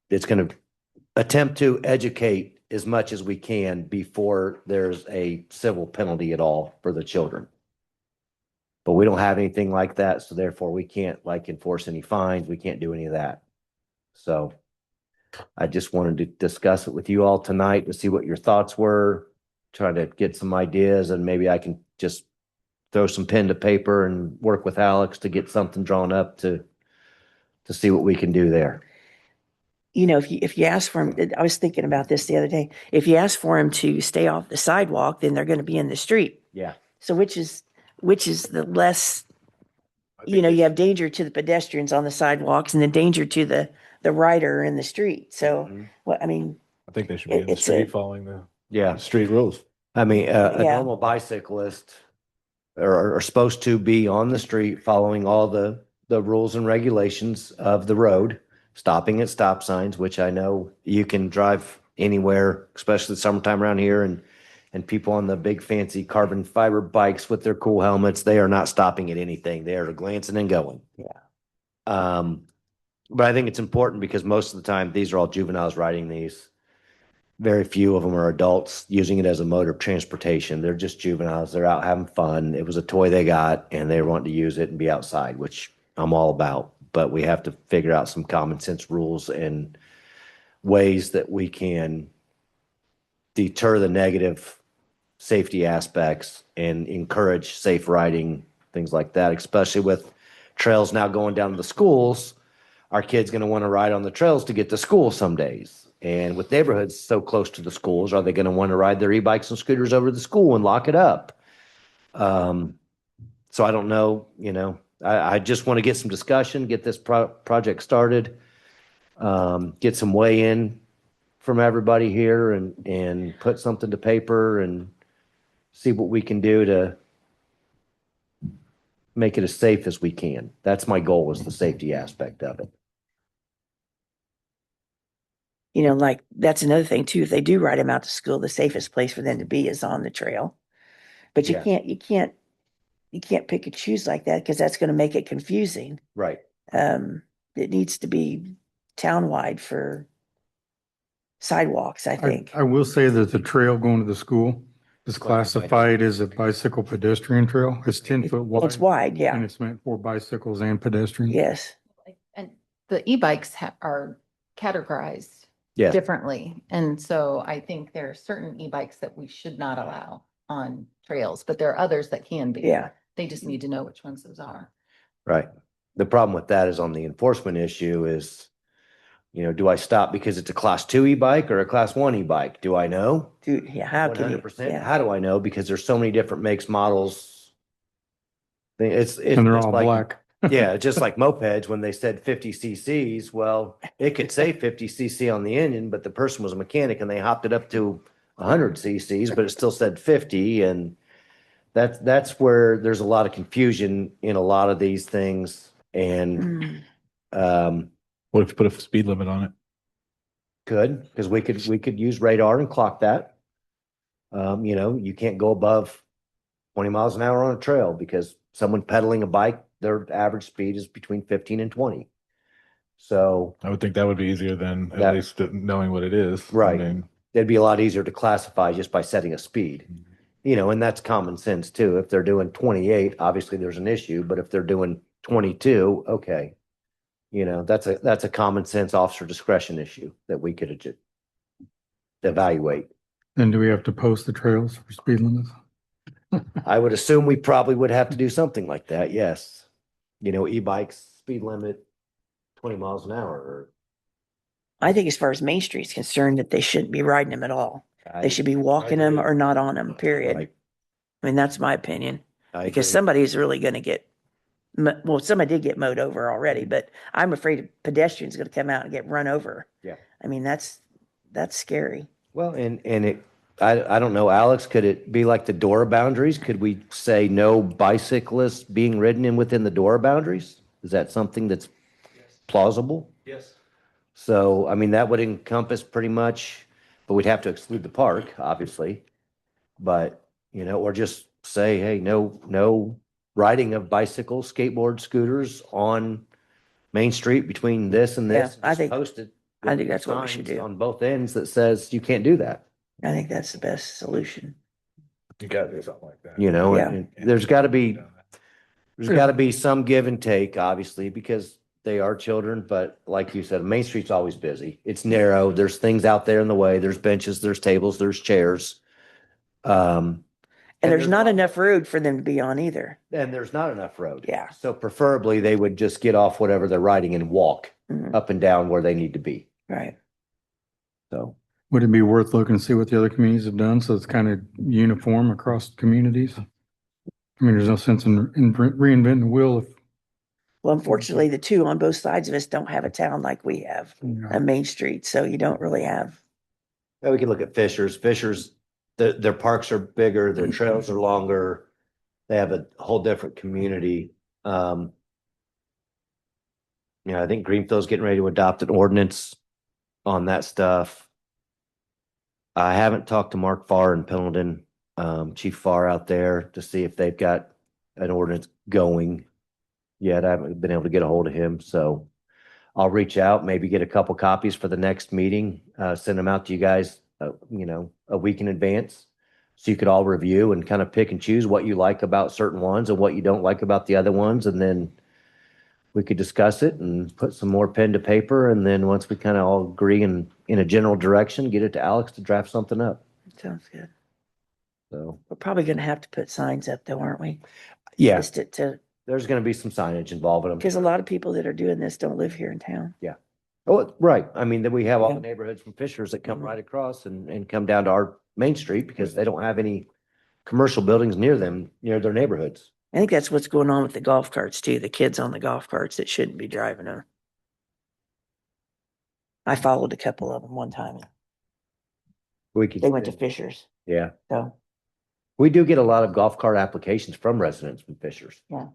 it's going to attempt to educate as much as we can before there's a civil penalty at all for the children. But we don't have anything like that, so therefore we can't enforce any fines. We can't do any of that. So I just wanted to discuss it with you all tonight to see what your thoughts were, try to get some ideas, and maybe I can just throw some pen to paper and work with Alex to get something drawn up to see what we can do there. If you ask for him, I was thinking about this the other day. If you ask for him to stay off the sidewalk, then they're going to be in the street. Yeah. So which is the less, you have danger to the pedestrians on the sidewalks and the danger to the rider in the street. So, I think they should be in the It's street a- following the street rules. I mean, a Yeah. normal bicyclist are supposed to be on the street following all the rules and regulations of the road, stopping at stop signs, which I know you can drive anywhere, especially summertime around here, and people on the big fancy carbon fiber bikes with their cool helmets, they are not stopping at anything. They are glancing and going. Yeah. But I think it's important because most of the time these are all juveniles riding these. Very few of them are adults using it as a mode of transportation. They're just juveniles. They're out having fun. It was a toy they got and they want to use it and be outside, which I'm all about. But we have to figure out some common sense rules and ways that we can deter the negative safety aspects and encourage safe riding, things like that, especially with trails now going down to the schools. Our kids going to want to ride on the trails to get to school some days. And with neighborhoods so close to the schools, are they going to want to ride their e-bikes and scooters over to the school and lock it up? So I don't know, I just want to get some discussion, get this project started, get some weigh-in from everybody here and put something to paper and see what we can do to make it as safe as we can. That's my goal, is the safety aspect of it. That's another thing too. If they do ride them out to school, the safest place for them to be is on the trail. But you can't pick and choose like that, because that's going to make it confusing. Right. It needs to be townwide for sidewalks, I think. I will say that the trail going to the school is classified as a bicycle pedestrian trail. It's 10-foot wide. It's wide, And yeah. it's meant for bicycles and pedestrians. Yes. And the e-bikes are categorized Yeah. differently. And so I think there are certain e-bikes that we should not allow on trails, but there are others that can be. Yeah. They just need to know which ones those are. Right. The problem with that is on the enforcement issue is, do I stop because it's a class 2 e-bike or a class 1 e-bike? Do I know? Dude, yeah, how can you? 100%. Yeah. How do I know? Because there's so many different makes, models. It's And they're just all like, black. yeah, just like mopeds, when they said 50 cc's, well, it could say 50 cc on the engine, but the person was a mechanic and they hopped it up to 100 cc's, but it still said 50. And that's where there's a lot of confusion in a lot of these things. And What if you put a speed limit on it? because we could use radar and clock that. You can't go above 20 miles an hour on a trail, because someone pedaling a bike, their average speed is between 15 and 20. So, I would think that would be easier than That- at least knowing what it is. Right. I mean, it'd be a lot easier to classify just by setting a speed. And that's common sense too. If they're doing 28, obviously there's an issue, but if they're doing 22, okay. That's a common sense officer discretion issue that we could evaluate. And do we have to post the trails for speed limits? I would assume we probably would have to do something like that, yes. E-bikes, speed limit, 20 miles an hour. Or I think as far as Main Street's concerned, that they shouldn't be riding them at all. They should be walking them or not on them, period. Right. I mean, that's my opinion. I Because agree. somebody's really gonna get, well, somebody did get mowed over already, but I'm afraid a pedestrian's gonna come out and get run over. Yeah. I mean, that's scary. Well, I don't know, Alex, could it be like the DORA boundaries? Could we say no bicyclists being ridden in within the DORA boundaries? Is that something that's plausible? Yes. So, I mean, that would encompass pretty much, but we'd have to exclude the park, obviously. But, or just say, hey, no riding of bicycles, skateboards, scooters on Main Street between this and this. Yeah, I think- Posted. I think that's what we should signs do. on both ends that says you can't do that. I think that's the best solution. You gotta do something like that. And there's got to be some give and take, obviously, because they are children. But like you said, Main Street's always busy. It's narrow. There's things out there in the way. There's benches, there's tables, there's chairs. And there's not enough road for them to be on either. And there's not enough road. Yeah. So preferably they would just get off whatever they're riding and walk Mhm. up and down where they need to be. Right. So Would it be worth looking to see what the other communities have done so it's kind of uniform across communities? I mean, there's no sense in reinventing the wheel if, Well, unfortunately, the two on both sides of us don't have a town like we have, a Main Street, so you don't really have. we can look at Fishers. Fishers, their parks are bigger, their trails are longer. They have a whole different community. I think Greenfield's getting ready to adopt an ordinance on that stuff. I haven't talked to Mark Farr in Pendleton, Chief Farr out there to see if they've got an ordinance going yet. I haven't been able to get a hold of him, so I'll reach out, maybe get a couple copies for the next meeting, send them out to you guys, a week in advance. So you could all review and kind of pick and choose what you like about certain ones and what you don't like about the other ones. And then we could discuss it and put some more pen to paper. And then once we kind of all agree in a general direction, get it to Alex to draft something up. Sounds good. So, We're probably gonna have to put signs up though, aren't we? yeah, Just there's going to be some signage involved in them. because a lot of people that are doing this don't live here in town. Oh, right. I mean, then we have all Yeah. the neighborhoods from Fishers that come Mhm. right across and come down to our Main Street because they don't have any commercial buildings near them, near their neighborhoods. I think that's what's going on with the golf carts too, the kids on the golf carts that shouldn't be driving them. I followed a couple of them one time. We could, They went to Fishers, yeah. so. We do get a lot of golf cart applications from residents from Fishers. Yeah.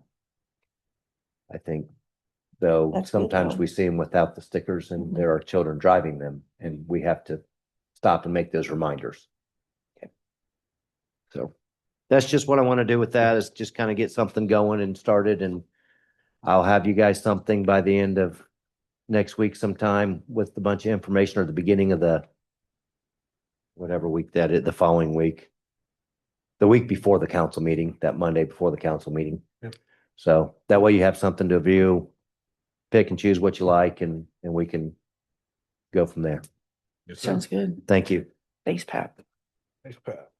I think, though, That's good, sometimes though. we see them without the stickers and Mhm. there are children driving them and we have to stop and make those reminders. Okay. So that's just what I want to do with that is just kind of get something going and started and I'll have you guys something by the end of next week sometime with a bunch of information or the beginning of the whatever week that is, the following week. The week before the council meeting, that Monday before the council meeting. Yep. So that way you have something to view, pick and choose what you like and we can go from there. Yes, sir. Sounds good. Thank you. Thanks, Pat. Thanks, Pat.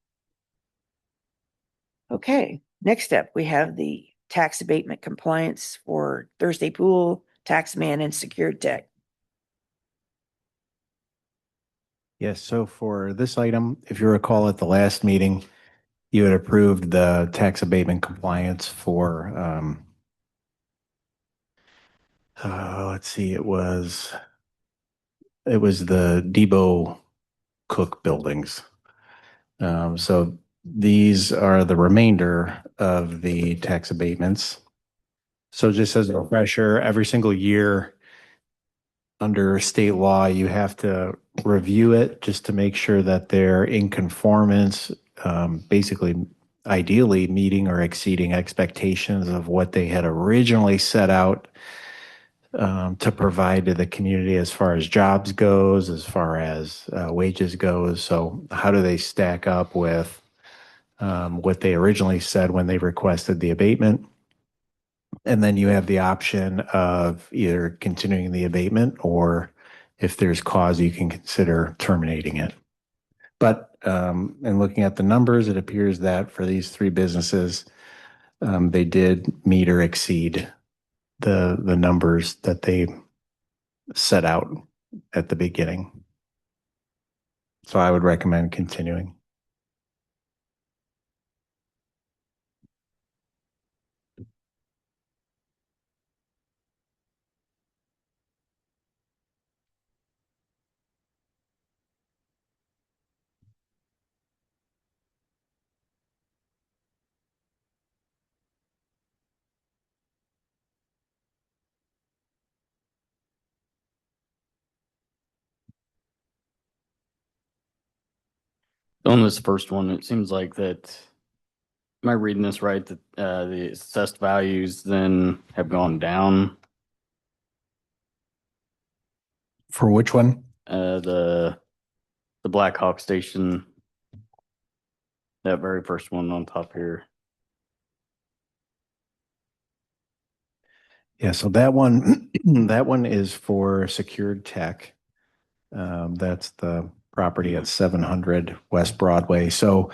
Okay, next up, we have the tax abatement compliance for Thursday Pool, Taxman and Secured Tech. Yes, so for this item, if you recall at the last meeting, you had approved the tax abatement compliance for, let's see, it was the Debo Cook buildings. So these are the remainder of the tax abatements. So just as a refresher, every single year under state law, you have to review it just to make sure that they're in conformance, basically ideally meeting or exceeding expectations of what they had originally set out to provide to the community as far as jobs goes, as far as wages goes. So how do they stack up with what they originally said when they requested the abatement? And then you have the option of either continuing the abatement, or if there's cause, you can consider terminating it. But in looking at the numbers, it appears that for these three businesses, they did meet or exceed the numbers that they set out at the beginning. So I would recommend continuing. On this first one, it seems like that, am I reading this right? That the assessed values then have gone down. For which one? The Black Hawk Station, that very first one on top here. Yeah, so that one, that one is for secured tech. That's the property at 700 West Broadway. So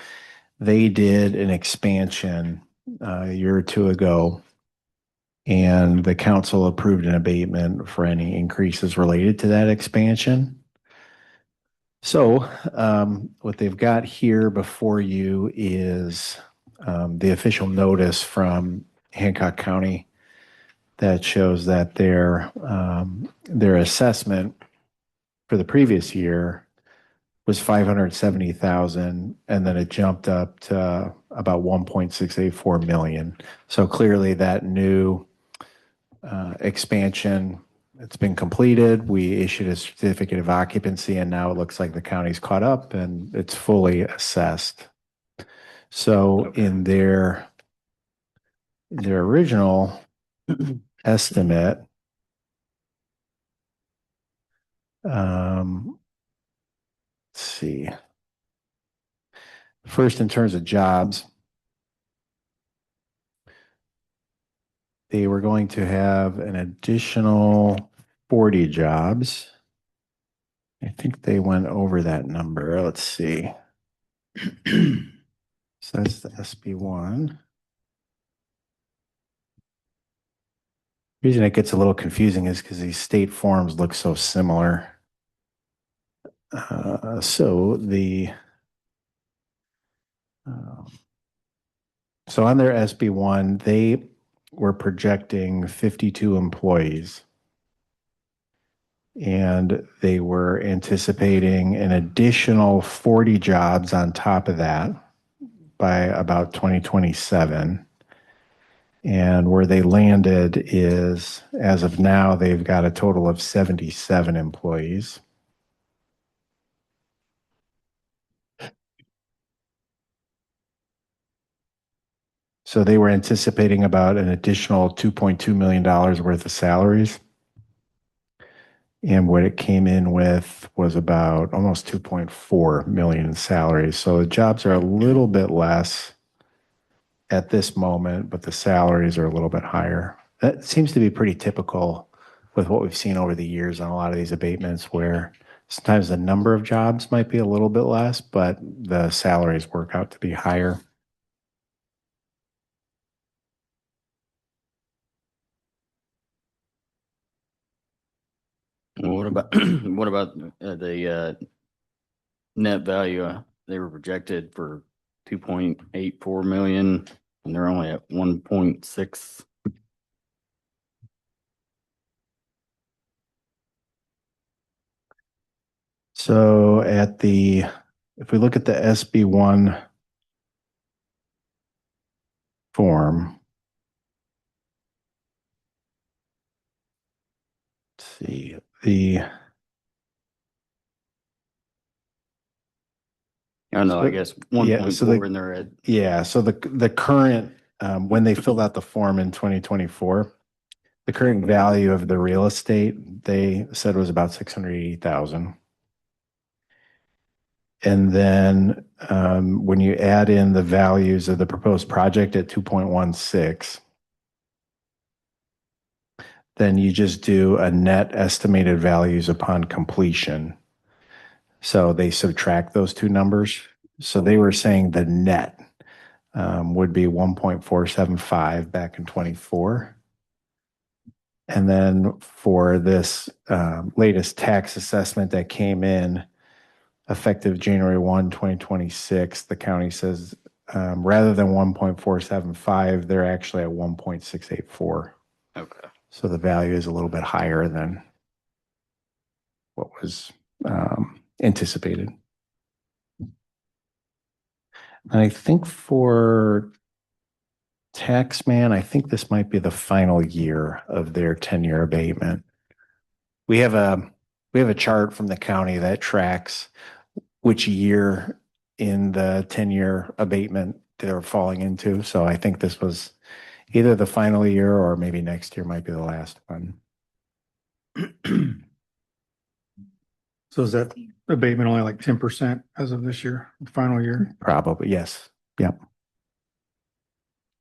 they did an expansion a year or two ago, and the council approved an abatement for any increases related to that expansion. So what they've got here before you is the official notice from Hancock County that shows that their assessment for the previous year was 570,000, and then it jumped up to about 1.684 million. So clearly that new expansion, it's been completed. We issued a certificate of occupancy, and now it looks like the county's caught up and it's fully assessed. So in their original estimate, let's see. First, in terms of jobs, they were going to have an additional 40 jobs. I think they went over that number. Let's see. So that's the SB1. The reason it gets a little confusing is because these state forms look so similar. So on their SB1, they were projecting 52 employees, and they were anticipating an additional 40 jobs on top of that by about 2027. And where they landed is, as of now, they've got a total of 77 employees. So they were anticipating about an additional $2.2 million worth of salaries. And what it came in with was about almost 2.4 million in salaries. So the jobs are a little bit less at this moment, but the salaries are a little bit higher. That seems to be pretty typical with what we've seen over the years on a lot of these abatements, where sometimes the number of jobs might be a little bit less, but the salaries work out to be higher. What about what about the net value? They were projected for 2.84 million, and they're only at 1.6. So if we look at the SB1 form, let's see, I know, I guess 1.4, and they're at so the current, when they filled out the form in 2024, The current value of the real estate, they said was about 680,000. And then when you add in the values of the proposed project at 2.16, then you just do a net estimated values upon completion. So they subtract those two numbers. So they were saying the net would be 1.475 back in 24. And then for this latest tax assessment that came in effective January 1, 2026, the county says rather than 1.475, they're actually at 1.684. Okay. So the value is a little bit higher than what was anticipated. And I think for Taxman, I think this might be the final year of their 10-year abatement. We have a chart from the county that tracks which year in the 10-year abatement they're falling into. So I think this was either the final year or maybe next year might be the last one. So is that abatement only like 10% as of this year, the final year? Probably, yes. Yep.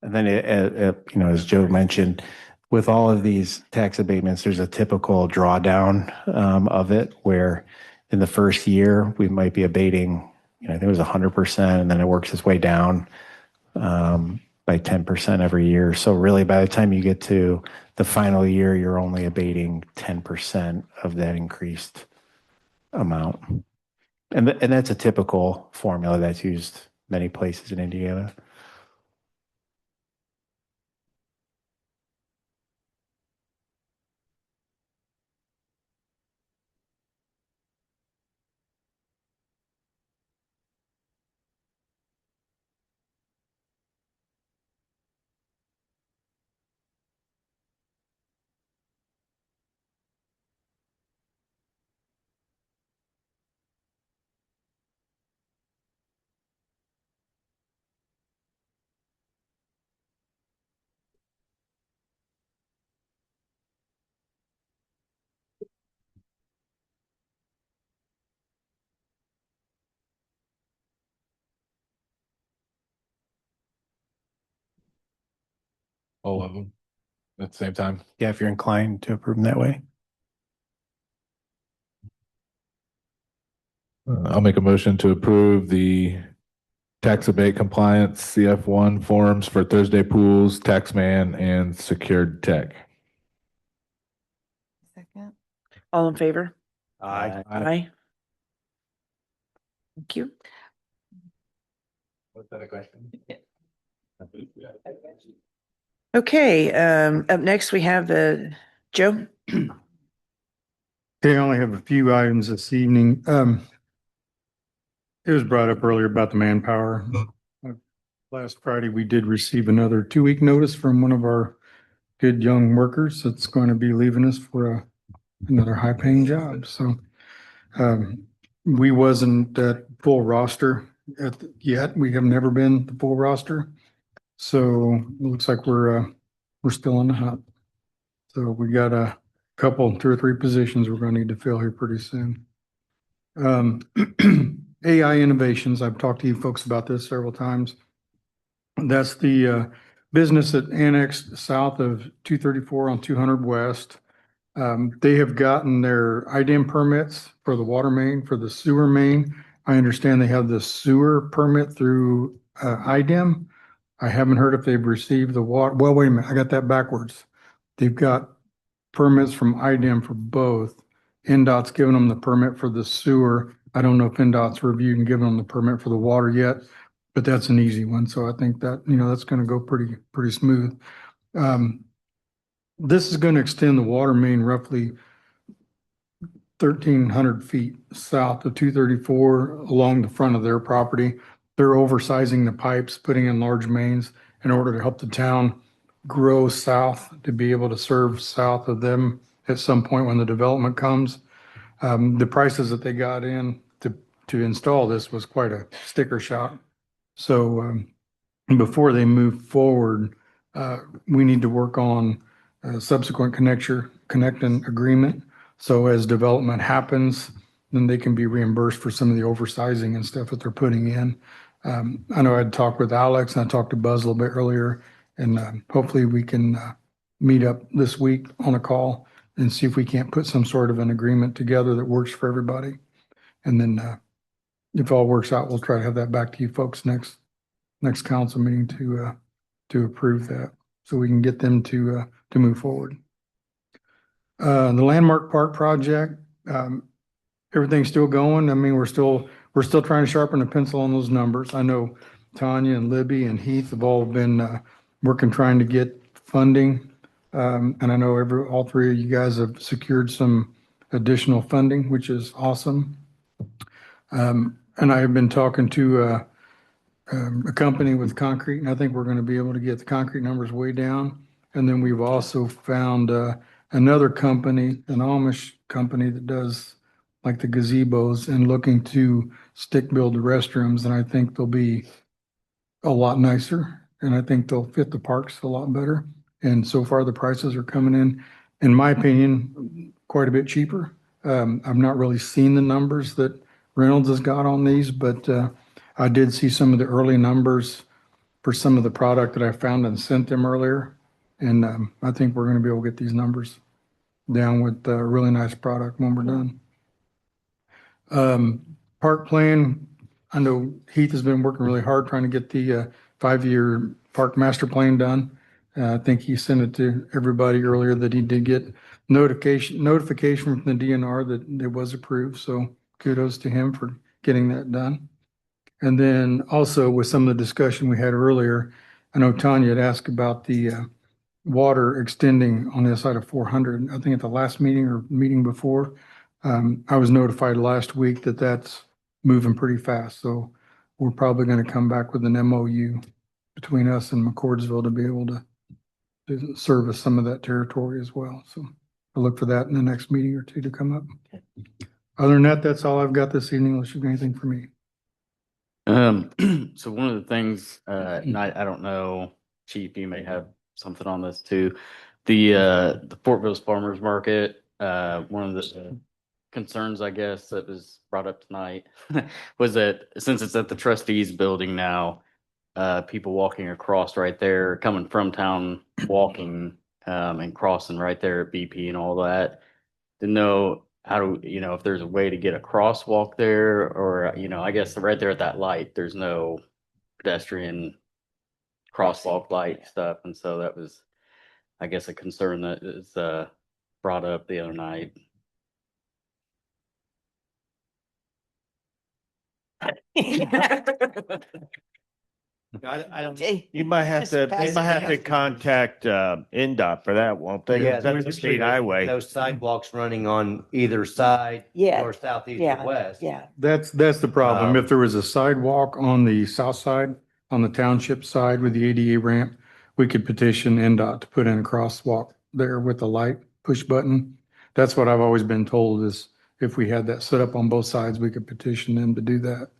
And then, as Joe mentioned, with all of these tax abatements, there's a typical drawdown of it where in the first year we might be abating, I think it was 100%, and then it works its way down by 10% every year. So really, by the time you get to the final year, you're only abating 10% of that increased amount. And that's a typical formula that's used many places in Indiana. All of them at the same time. Yeah, if you're inclined to approve them that way. I'll make a motion to approve the tax abate compliance CF1 forms for Thursday pools, Taxman, and secured tech. Second. All in favor? Aye. Aye. Thank you. Was that a question? Okay, up next we have Joe. Okay, I only have a few items this evening. It was brought up earlier about the manpower. Last Friday, we did receive another 2-week notice from one of our good young workers that's going to be leaving us for another high-paying job. So we wasn't at full roster yet. We have never been the full roster. So it looks like we're still on the hunt. So we got a couple, 2 or 3 positions we're going to need to fill here pretty soon. AI innovations. I've talked to you folks about this several times. That's the business that annexed south of 234 on 200 West. They have gotten their IDEM permits for the water main, for the sewer main. I understand they have the sewer permit through IDEM. I haven't heard if they've received the water. Well, wait a minute. I got that backwards. They've got permits from IDEM for both. NDOT's given them the permit for the sewer. I don't know if NDOT's reviewed and given them the permit for the water yet, but that's an easy one. So I think that, that's going to go pretty smooth. This is going to extend the water main roughly 1,300 feet south of 234 along the front of their property. They're oversizing the pipes, putting in large mains in order to help the town grow south to be able to serve south of them at some point when the development comes. The prices that they got in to install this was quite a sticker shock. So before they move forward, we need to work on subsequent connecting agreement. So as development happens, then they can be reimbursed for some of the oversizing and stuff that they're putting in. I know I'd talked with Alex and I talked to Buzz a little bit earlier, and hopefully we can meet up this week on a call and see if we can't put some sort of an agreement together that works for everybody. And then if all works out, we'll try to have that back to you folks next council meeting to approve that, so we can get them to move forward. The Landmark Park project, everything's still going. I mean, we're still trying to sharpen the pencil on those numbers. I know Tanya and Libby and Heath have all been working, trying to get funding. And I know all three of you guys have secured some additional funding, which is awesome. And I have been talking to a company with concrete, and I think we're going to be able to get the concrete numbers way down. And then we've also found another company, an Amish company that does like the gazebos, and looking to stick build the restrooms. And I think they'll be a lot nicer, and I think they'll fit the parks a lot better. And so far the prices are coming in my opinion, quite a bit cheaper. I've not really seen the numbers that Reynolds has got on these, but I did see some of the early numbers for some of the product that I found and sent them earlier. And I think we're going to be able to get these numbers down with a really nice product when we're done. Park plan, I know Heath has been working really hard trying to get the 5-year park master plan done. I think he sent it to everybody earlier that he did get notification from the DNR that it was approved. So kudos to him for getting that done. And then also with some of the discussion we had earlier, I know Tanya had asked about the water extending on the side of 400. I think at the last meeting or meeting before, I was notified last week that that's moving pretty fast. So we're probably going to come back with an MOU between us and McCordsville to be able to service some of that territory as well. So I'll look for that in the next meeting or two to come up. Other than that, that's all I've got this evening. Unless you've got anything for me. So one of the things, and I don't know, Chief, you may have something on this too. The Fortville's Farmers Market, one of the concerns, I guess, that was brought up tonight was that since it's at the trustees building now, people walking across right there, coming from town, walking and crossing right there at BP and all that. Didn't know how to, if there's a way to get a crosswalk there, or, I guess right there at that light, there's no pedestrian crosswalk light stuff. And so that was, I guess, a concern that is brought up the other night. I don't. You might have Just to, pass they it might have down. to contact NDOT for that, won't they? Yeah, That's a state highway. those sidewalks running on either side, Yeah. north, south, east, Yeah, or west. yeah. That's the problem. If there was a sidewalk on the south side, on the township side with the ADA ramp, we could petition NDOT to put in a crosswalk there with a light push button. That's what I've always been told, is if we had that set up on both sides, we could petition them to do that.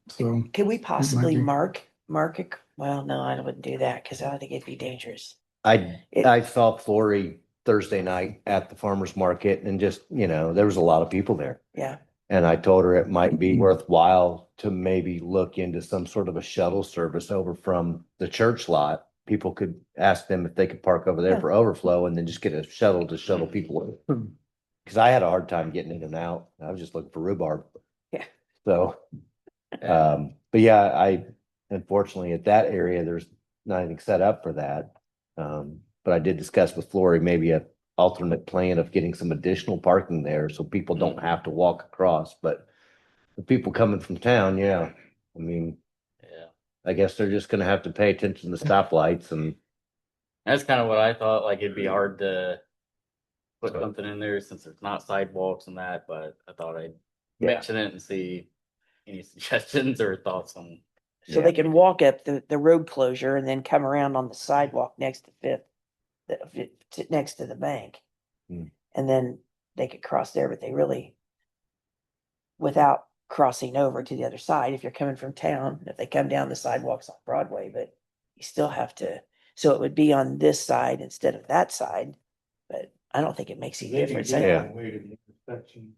So Could we possibly be. mark it? Well, no, I wouldn't do that because I think it'd be dangerous. I saw Flory Thursday night at the farmer's market, and just, there was a lot of people there. Yeah. And I told her it might be worthwhile to maybe look into some sort of a shuttle service over from the church lot. People could ask them if they could park over there Yeah. for overflow, and then just get a shuttle to shuttle people in. Because I had a hard time getting in and out. I was just looking for rhubarb. Yeah. So, but yeah, unfortunately at that area, there's not anything set up for that. But I did discuss with Flory maybe a alternate plan of getting some additional parking there so people don't have to walk across. But the people coming from town, yeah, I mean, Yeah. I guess they're just gonna have to pay attention to stoplights, and That's kind of what I thought. Like, it'd be hard to put something in there since there's not sidewalks and that, but I thought I'd mention it and see any suggestions or thoughts on. So they can walk up the road closure and then come around on the sidewalk next to next to the bank. Hmm. And then they could cross there, but they really, without crossing over to the other side, if you're coming from town, if they come down the sidewalks on Broadway, but you still have to, so it would be on this side instead of that side. I don't think it makes any They can difference. get Yeah. on the way to the intersection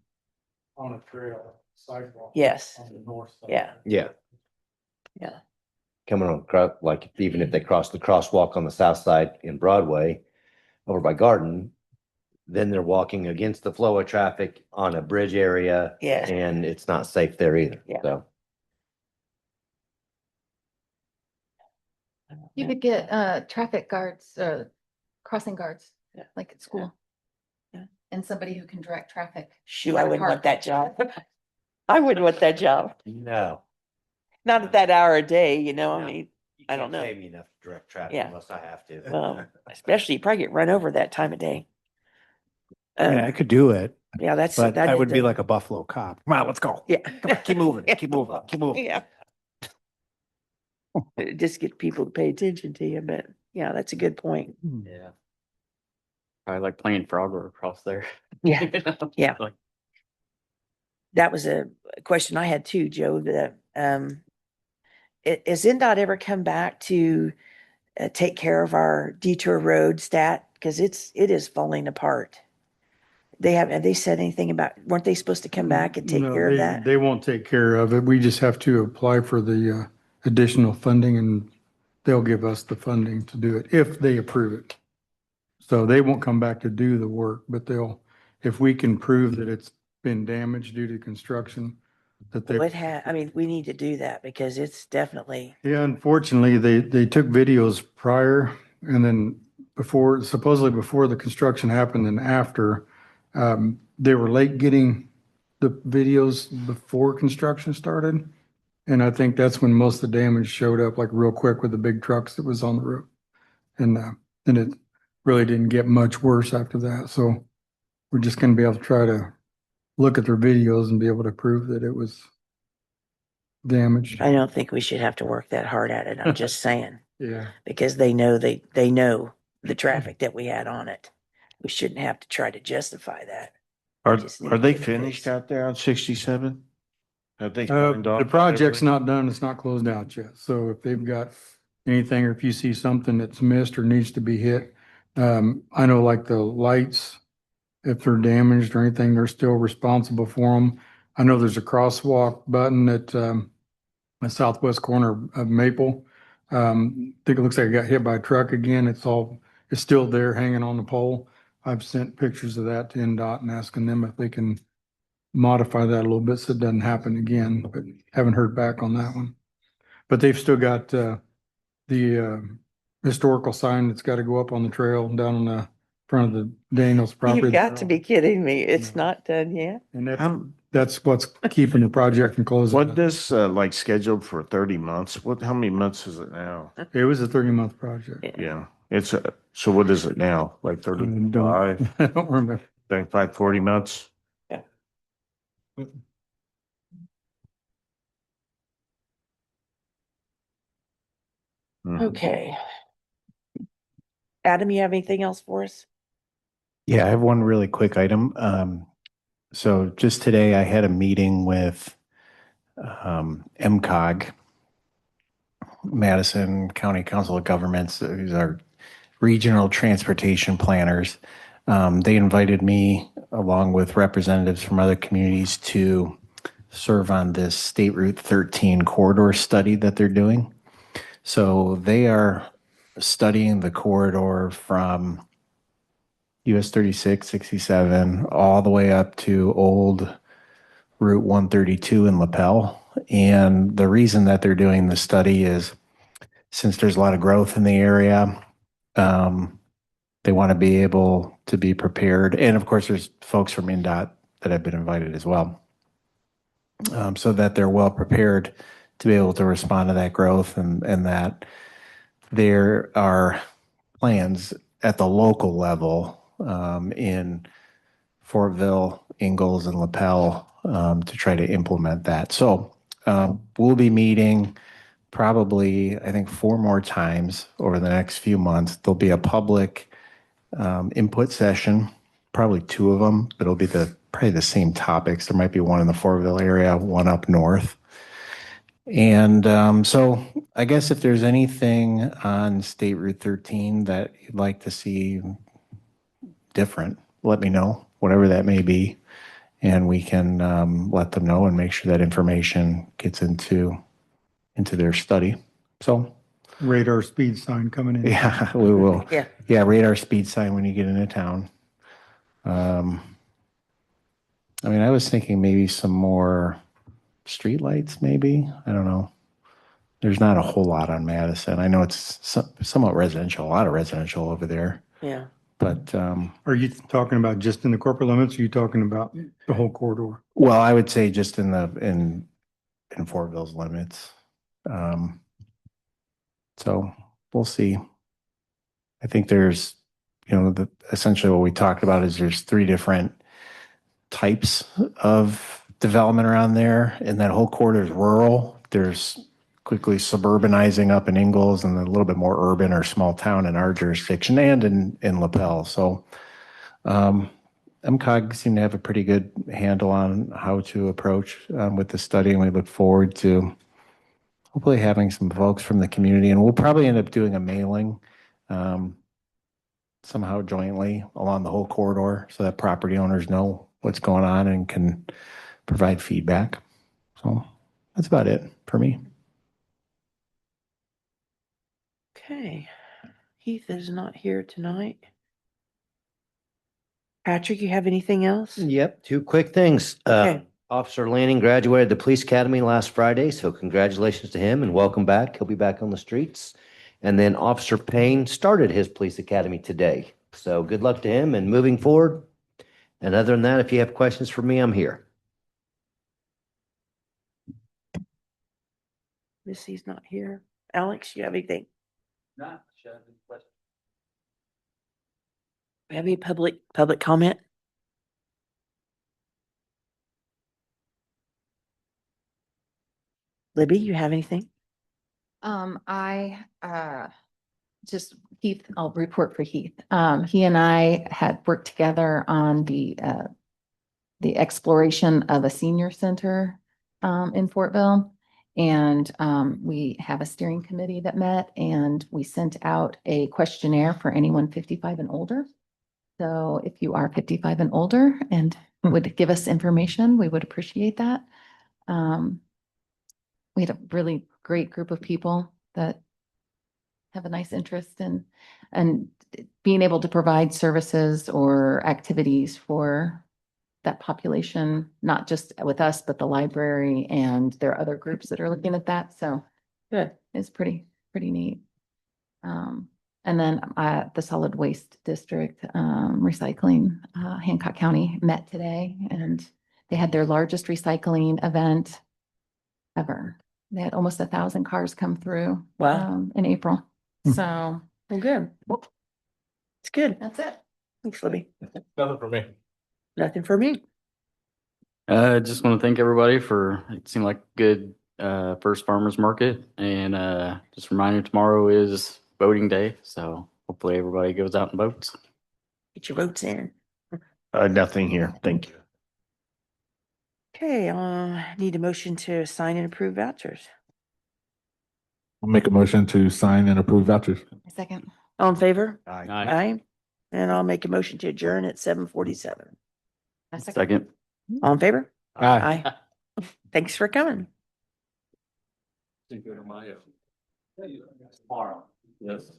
on a trail sidewalk. Yes. On the north side. Yeah. Yeah. Yeah. Coming on, like even if they cross the crosswalk on the south side in Broadway over by Garden, then they're walking against the flow of traffic on a bridge area. Yes. And it's not safe there either. Yeah. So. You could get traffic guards, crossing guards, Yeah. like at school. Yeah. And somebody who can direct traffic. Shoot, At I a wouldn't park. want that job. I wouldn't want that job. No. Not at that hour a day, you know, I No. mean, You I don't can't know. pay me enough to direct traffic Yeah. unless I have to. Especially you probably get run over that time of day. I mean, I could do it, Yeah, that's. but that I is would be the- like a Buffalo cop. Come on, let's go. Yeah. Come on, keep moving, keep moving, keep moving. Yeah. Just get people to pay attention to you, but yeah, that's a good point. Yeah. Probably like playing Frogger across there. Yeah. You know? Yeah. Like, That was a question I had too, Joe, that, has NDOT ever come back to take care of our detour road stat? Cause it is falling apart. Have they said anything about, weren't they supposed to come back and take No, care of they- that? They won't take care of it. We just have to apply for the additional funding and they'll give us the funding to do it if they approve it. So they won't come back to do the work, but if we can prove that it's been damaged due to construction, that they. I mean, we need to do that because it's definitely, Yeah, unfortunately, they took videos prior and then supposedly before the construction happened and after, they were late getting the videos before construction started. And I think that's when most of the damage showed up like real quick with the big trucks that was on the road. And it really didn't get much worse after that. So we're just going to be able to try to look at their videos and be able to prove that it was damaged. I don't think we should have to work that hard at it. I'm just saying, Yeah. because they know the traffic that we had on it. We shouldn't have to try to justify that. Are just need are to they get it finished fixed. out there on 67? Have they signed off The on project's everything? not done, it's not closed out yet. So if they've got anything, or if you see something that's missed or needs to be hit, I know like the lights, if they're damaged or anything, they're still responsible for them. I know there's a crosswalk button at, the southwest corner of Maple. I think it looks like it got hit by a truck again. It's still there hanging on the pole. I've sent pictures of that to NDOT and asking them if they can modify that a little bit so it doesn't happen again, but haven't heard back on that one. But they've still got the historical sign that's got to go up on the trail down on the front of the Daniels property. You've got to be kidding me. It's No. not done yet. And How, that's what's keeping the project from closing. what this like scheduled for 30 months? How many months is it now? It was a 30-month project. Yeah, it's so what is it now? Like 35, I don't remember. 35, 40 months? Mhm. Okay. Adam, you have anything else for us? Yeah, I have one really quick item. So just today I had a meeting with MCOG, Madison County Council of Governments, who's our regional transportation planners. They invited me along with representatives from other communities to serve on this State Route 13 corridor study that they're doing. So they are studying the corridor from US 36, 67, all the way up to old Route 132 in LaPel. And the reason that they're doing the study is since there's a lot of growth in the area, they want to be able to be prepared. And of course, there's folks from NDOT that have been invited as well, so that they're well prepared to be able to respond to that growth, and that there are plans at the local level in Fortville, Ingalls, and LaPel to try to implement that. So we'll be meeting probably, I think, 4 more times over the next few months. There'll be a public input session, probably 2 of them. It'll be probably the same topics. There might be one in the Fortville area, one up north. And so I guess if there's anything on State Route 13 that you'd like to see different, let me know, whatever that may be. And we can let them know and make sure that information gets into their study. So, Radar speed sign coming in. yeah, we will. Yeah. Yeah, radar speed sign when you get into town. I mean, I was thinking maybe some more street lights, maybe. I don't know. There's not a whole lot on Madison. I know it's somewhat residential, a lot of residential over there. Yeah. But, Are you talking about just in the corporate limits? Or are you talking about the whole corridor? well, I would say just in Fortville's limits. So we'll see. I think there's, essentially what we talked about is there's 3 different types of development around there, and that whole corridor is rural. There's quickly suburbanizing up in Ingalls and a little bit more urban or small town in our jurisdiction and in LaPel. So MCOG seem to have a pretty good handle on how to approach with the study, and we look forward to hopefully having some folks from the community, and we'll probably end up doing a mailing somehow jointly along the whole corridor so that property owners know what's going on and can provide feedback. So that's about it for me. Okay. Heath is not here tonight. Patrick, you have anything else? Yep, 2 quick things. Okay. Officer Lanning graduated the police academy last Friday, so congratulations to him and welcome back. He'll be back on the streets. And then Officer Payne started his police academy today. So good luck to him and moving forward. And other than that, if you have questions for me, I'm here. Missy's not here. Alex, you have anything? No. Have any public comment? Libby, you have anything? I just Heath, I'll report for Heath. He and I had worked together on the exploration of a senior center in Fortville. And we have a steering committee that met, and we sent out a questionnaire for anyone 55 and older. So if you are 55 and older and would give us information, we would appreciate that. We had a really great group of people that have a nice interest in and being able to provide services or activities for that population, not just with us, but the library, and there are other groups that are looking at that. So Good. it's pretty neat. And then the solid waste district recycling, Hancock County met today, and they had their largest recycling event ever. They had almost 1,000 cars come through. Wow. In April. Hmm. So Well, good. It's good. that's it. Thanks, Libby. Nothing for me. Nothing for me. Just want to thank everybody for, it seemed like good first farmers market, and just a reminder, tomorrow is voting day, so hopefully everybody goes out and votes. Get your votes in. Nothing here. Thank you. Okay, need a motion to sign and approve vouchers. I'll make a motion to sign and approve vouchers. A second. All in favor? Aye. Aye. And I'll make a motion to adjourn at 7:47. A second. Second. All in favor? Aye. Aye. Thanks for coming. Tomorrow. Yes.